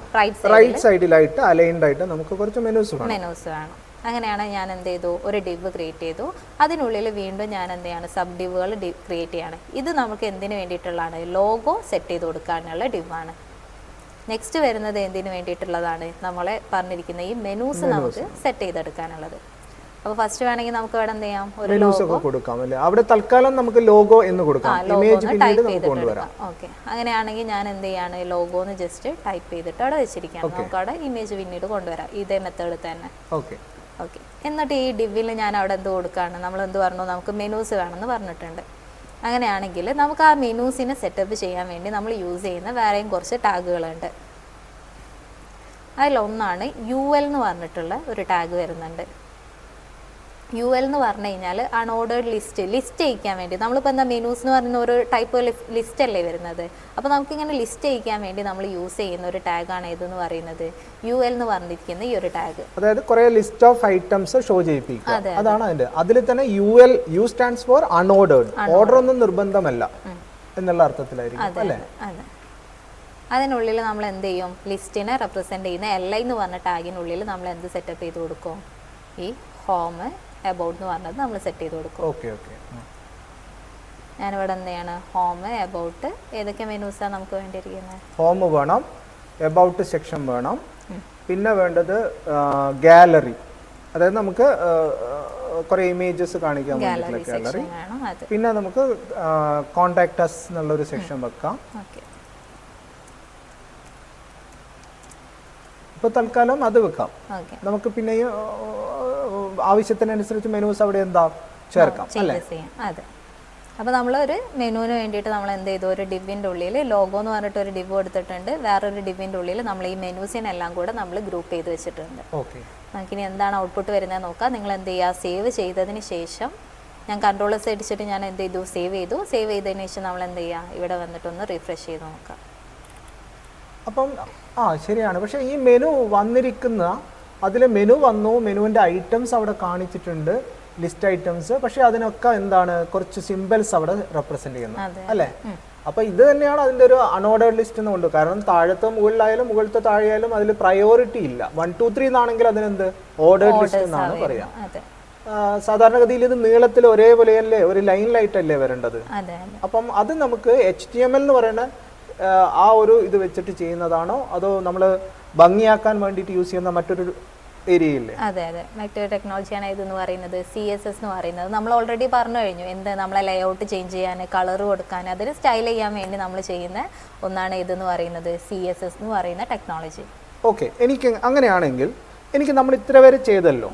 റൈറ്റ് സൈഡിലായിട്ട് അലൈൻഡ് ആയിട്ട് നമുക്ക് കുറച്ച് മെനൂസ് വേണം. അങ്ങനെയാണ് ഞാൻ എന്ത് ചെയ്തു, ഒരു ഡിവ് ക്രിയേറ്റ് ചെയ്തു. അതിനുള്ളിൽ വീണ്ടും ഞാൻ എന്ത് ചെയ്യാണ്, സബ് ഡിവുകൾ ക്രിയേറ്റ് ചെയ്യാണ്. ഇത് നമുക്ക് എന്തിനു വേണ്ടിയിട്ടുള്ളതാണ്, ലോഗോ സെറ്റ് ചെയ്ത് കൊടുക്കാനുള്ള ഡിവാണ്. നെക്സ്റ്റ് വരുന്നത് എന്തിനു വേണ്ടിയിട്ടുള്ളതാണ്, നമ്മളെ പറഞ്ഞിരിക്കുന്ന ഈ മെനൂസ് നമുക്ക് സെറ്റ് ചെയ്തെടുക്കാനുള്ളത്. അപ്പോൾ ഫസ്റ്റ് വേണമെങ്കിൽ നമുക്ക് ഇവിടെ എന്ത് ചെയ്യാം, ഒരു ലോഗോ കൊടുക്കാം അല്ലേ. അവിടെ തൽക്കാലം നമുക്ക് ലോഗോ എന്ന് കൊടുക്കാം, ഇമേജ് പിന്നീട് നമുക്ക് കൊണ്ടുവരാം. ഓക്കെ, അങ്ങനെയാണെങ്കിൽ ഞാൻ എന്ത് ചെയ്യാണ്, ലോഗോ എന്ന് ജസ്റ്റ് ടൈപ്പ് ചെയ്തിട്ട് അവിടെ വെച്ചിരിക്കാം. നമുക്ക് അവിടെ ഇമേജ് പിന്നീട് കൊണ്ടുവരാം ഇതേ മെത്തേഡ് തന്നെ. ഓക്കെ, എന്നിട്ട് ഈ ഡിവിൽ ഞാൻ അവിടെ എന്ത് കൊടുക്കുകയാണ്, നമ്മൾ എന്ത് പറഞ്ഞു, നമുക്ക് മെനൂസ് വേണമെന്ന് പറഞ്ഞിട്ടുണ്ട്. അങ്ങനെയാണെങ്കിൽ നമുക്ക് ആ മെനൂസിനെ സെറ്റപ്പ് ചെയ്യാൻ വേണ്ടി നമ്മൾ യൂസ് ചെയ്യുന്ന വേറെയും കുറച്ച് ടാഗുകളുണ്ട്. അതിലൊന്നാണ് UL എന്ന് പറഞ്ഞിട്ടുള്ള ഒരു ടാഗ് വരുന്നുണ്ട്. UL എന്ന് പറഞ്ഞു കഴിഞ്ഞാൽ അൺഓർഡേർഡ് ലിസ്റ്റ് ചെയ്യിക്കാൻ വേണ്ടി, നമ്മളിപ്പോൾ എന്താ മെനൂസ് എന്ന് പറയുന്ന ഒരു ടൈപ്പ് ലിസ്റ്റ് അല്ലേ വരുന്നത്. അപ്പോൾ നമുക്കിങ്ങനെ ലിസ്റ്റ് ചെയ്യിക്കാൻ വേണ്ടി നമ്മൾ യൂസ് ചെയ്യുന്ന ഒരു ടാഗാണ് ഏതെന്ന് പറയുന്നത്, UL എന്ന് പറഞ്ഞിരിക്കുന്ന ഈ ഒരു ടാഗ്. അതായത് കുറേ ലിസ്റ്റ് ഓഫ് ഐറ്റംസ് ഷോ ചെയ്യിപ്പിക്കുക, അതാണ് അതിന്റെ. അതിൽ തന്നെ UL, U stands for unordered, order ഒന്നും നിർബന്ധമല്ല എന്നുള്ള അർത്ഥത്തിലായിരിക്കും അല്ലേ. അതെ, അതിനുള്ളിൽ നമ്മൾ എന്ത് ചെയ്യും, ലിസ്റ്റിനെ റെപ്രസെന്റ് ചെയ്യുന്ന LI എന്ന് പറഞ്ഞ ടാഗിനുള്ളിൽ നമ്മൾ എന്ത് സെറ്റപ്പ് ചെയ്ത് കൊടുക്കും, ഈ ഹോം, അബൌട്ട് എന്ന് പറഞ്ഞത് നമ്മൾ സെറ്റ് ചെയ്ത് കൊടുക്കും. ഞാനിവിടെ എന്താണ്, ഹോം, അബൌട്ട്, ഏതൊക്കെ മെനൂസാണ് നമുക്ക് വേണ്ടിയിരിക്കുന്നത്, ഹോം വേണം, അബൌട്ട് സെക്ഷൻ വേണം, പിന്നെ വേണ്ടത് ഗാലറി, അതായത് നമുക്ക് കുറേ ഇമേജസ് കാണിക്കാൻ വേണ്ടിയിട്ടുള്ള ഗാലറി. പിന്നെ നമുക്ക് കോൺടാക്ട് അസ് എന്നുള്ളൊരു സെക്ഷൻ വെക്കാം. ഇപ്പോൾ തൽക്കാലം അത് വെക്കാം. നമുക്ക് പിന്നെ ആവശ്യത്തിനനുസരിച്ച് മെനൂസ് അവിടെ എന്താ ചേർക്കാം അല്ലേ. അതെ, അപ്പോൾ നമ്മളൊരു മെനുവിന് വേണ്ടിയിട്ട് നമ്മൾ എന്ത് ചെയ്തു, ഒരു ഡിവിൻ്റെ ഉള്ളിൽ ലോഗോ എന്ന് പറഞ്ഞിട്ട് ഒരു ഡിവ് എടുത്തിട്ടുണ്ട്. വേറൊരു ഡിവിൻ്റെ ഉള്ളിൽ നമ്മൾ ഈ മെനൂസിനെല്ലാം കൂടെ നമ്മൾ ഗ്രൂപ്പ് ചെയ്ത് വെച്ചിട്ടുണ്ട്. നമുക്കിനി എന്താണ് ഔട്ട്പുട്ട് വരുന്നത് നോക്കാം. നിങ്ങൾ എന്ത് ചെയ്യുക, സേവ് ചെയ്തതിന് ശേഷം ഞാൻ കൺട്രോൾ-S അടിച്ചിട്ട് ഞാൻ എന്ത് ചെയ്തു, സേവ് ചെയ്തതിന് ശേഷം നമ്മൾ എന്ത് ചെയ്യുക, ഇവിടെ വന്നിട്ടൊന്ന് റിഫ്രഷ് ചെയ്ത് നോക്കാം. അപ്പം ശരിയാണ്. പക്ഷേ ഈ മെനു വന്നിരിക്കുന്ന, അതിൽ മെനു വന്നു, മെനുവിൻ്റെ ഐറ്റംസ് അവിടെ കാണിച്ചിട്ടുണ്ട്, ലിസ്റ്റ് ഐറ്റംസ്. പക്ഷേ അതിനൊക്കെ എന്താണ്, കുറച്ച് സിംബൽസ് അവിടെ റെപ്രസെന്റ് ചെയ്യുന്നത് അല്ലേ. അപ്പൊ ഇത് തന്നെയാണ് അതിന്റെ ഒരു അൺഓർഡേർഡ് ലിസ്റ്റ് എന്നുകൊണ്ട്. കാരണം താഴത്തെ മുകളിലായാലും മുകളിലത്തെ താഴെയായാലും അതിൽ പ്രയോറിറ്റി ഇല്ല. 1 2 3 എന്നാണെങ്കിൽ അതിനെന്ത് ഓർഡേർഡ് ലിസ്റ്റ് എന്നാണ് പറയാം. സാധാരണഗതിയിൽ ഇത് നീളത്തിൽ ഒരേപോലെയല്ലേ ഒരു ലൈനിലായിട്ടല്ലേ വരേണ്ടത്. അതെ അതെ അപ്പം അത് നമുക്ക് HTML എന്ന് പറയുന്ന ആ ഒരു ഇത് വെച്ചിട്ട് ചെയ്യുന്നതാണോ അതോ നമ്മൾ ഭംഗിയാക്കാൻ വേണ്ടിയിട്ട് യൂസ് ചെയ്യുന്ന മറ്റൊരു ഏരിയയില്ലേ? അതെ അതെ മറ്റൊരു ടെക്നോളജിയാണ് ഇതെന്ന് പറയുന്നത് CSS എന്ന് പറയുന്നത്. നമ്മൾ ഓൾറെഡി പറഞ്ഞു കഴിഞ്ഞു എന്ത് നമ്മളെ ലേഔട്ട് ചേഞ്ച് ചെയ്യാൻ, കളർ കൊടുക്കാൻ, അതിന് സ്റ്റൈൽ ചെയ്യാൻ വേണ്ടി നമ്മൾ ചെയ്യുന്ന ഒന്നാണ് ഇതെന്ന് പറയുന്നത് CSS എന്ന് പറയുന്ന ടെക്നോളജി. ഓക്കെ, എനിക്ക് അങ്ങനെയാണെങ്കിൽ എനിക്ക് നമ്മൾ ഇത്ര വരെ ചെയ്തല്ലോ,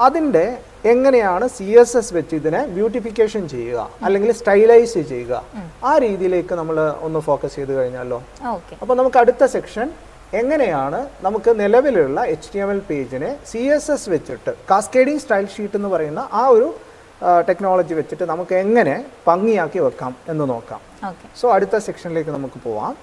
അതിൻ്റെ എങ്ങനെയാണ് CSS വെച്ച് ഇതിനെ ബ്യൂട്ടിഫിക്കേഷൻ ചെയ്യുക അല്ലെങ്കിൽ സ്റ്റൈലൈസ് ചെയ്യുക, ആ രീതിയിലേക്ക് നമ്മൾ ഒന്ന് ഫോക്കസ് ചെയ്ത് കഴിഞ്ഞാലോ? ഓക്കെ, അപ്പോൾ നമുക്ക് അടുത്ത സെക്ഷൻ എങ്ങനെയാണ് നമുക്ക് നിലവിലുള്ള HTML പേജിനെ CSS വെച്ചിട്ട് കാസ്കേഡിംഗ് സ്റ്റൈൽ ഷീറ്റ് എന്ന് പറയുന്ന ആ ഒരു ടെക്നോളജി വെച്ചിട്ട് നമുക്ക് എങ്ങനെ ഭംഗിയാക്കി വെക്കാം എന്ന് നോക്കാം. ഓക്കെ. സോ അടുത്ത സെക്ഷനിലേക്ക് നമുക്ക് പോവാം.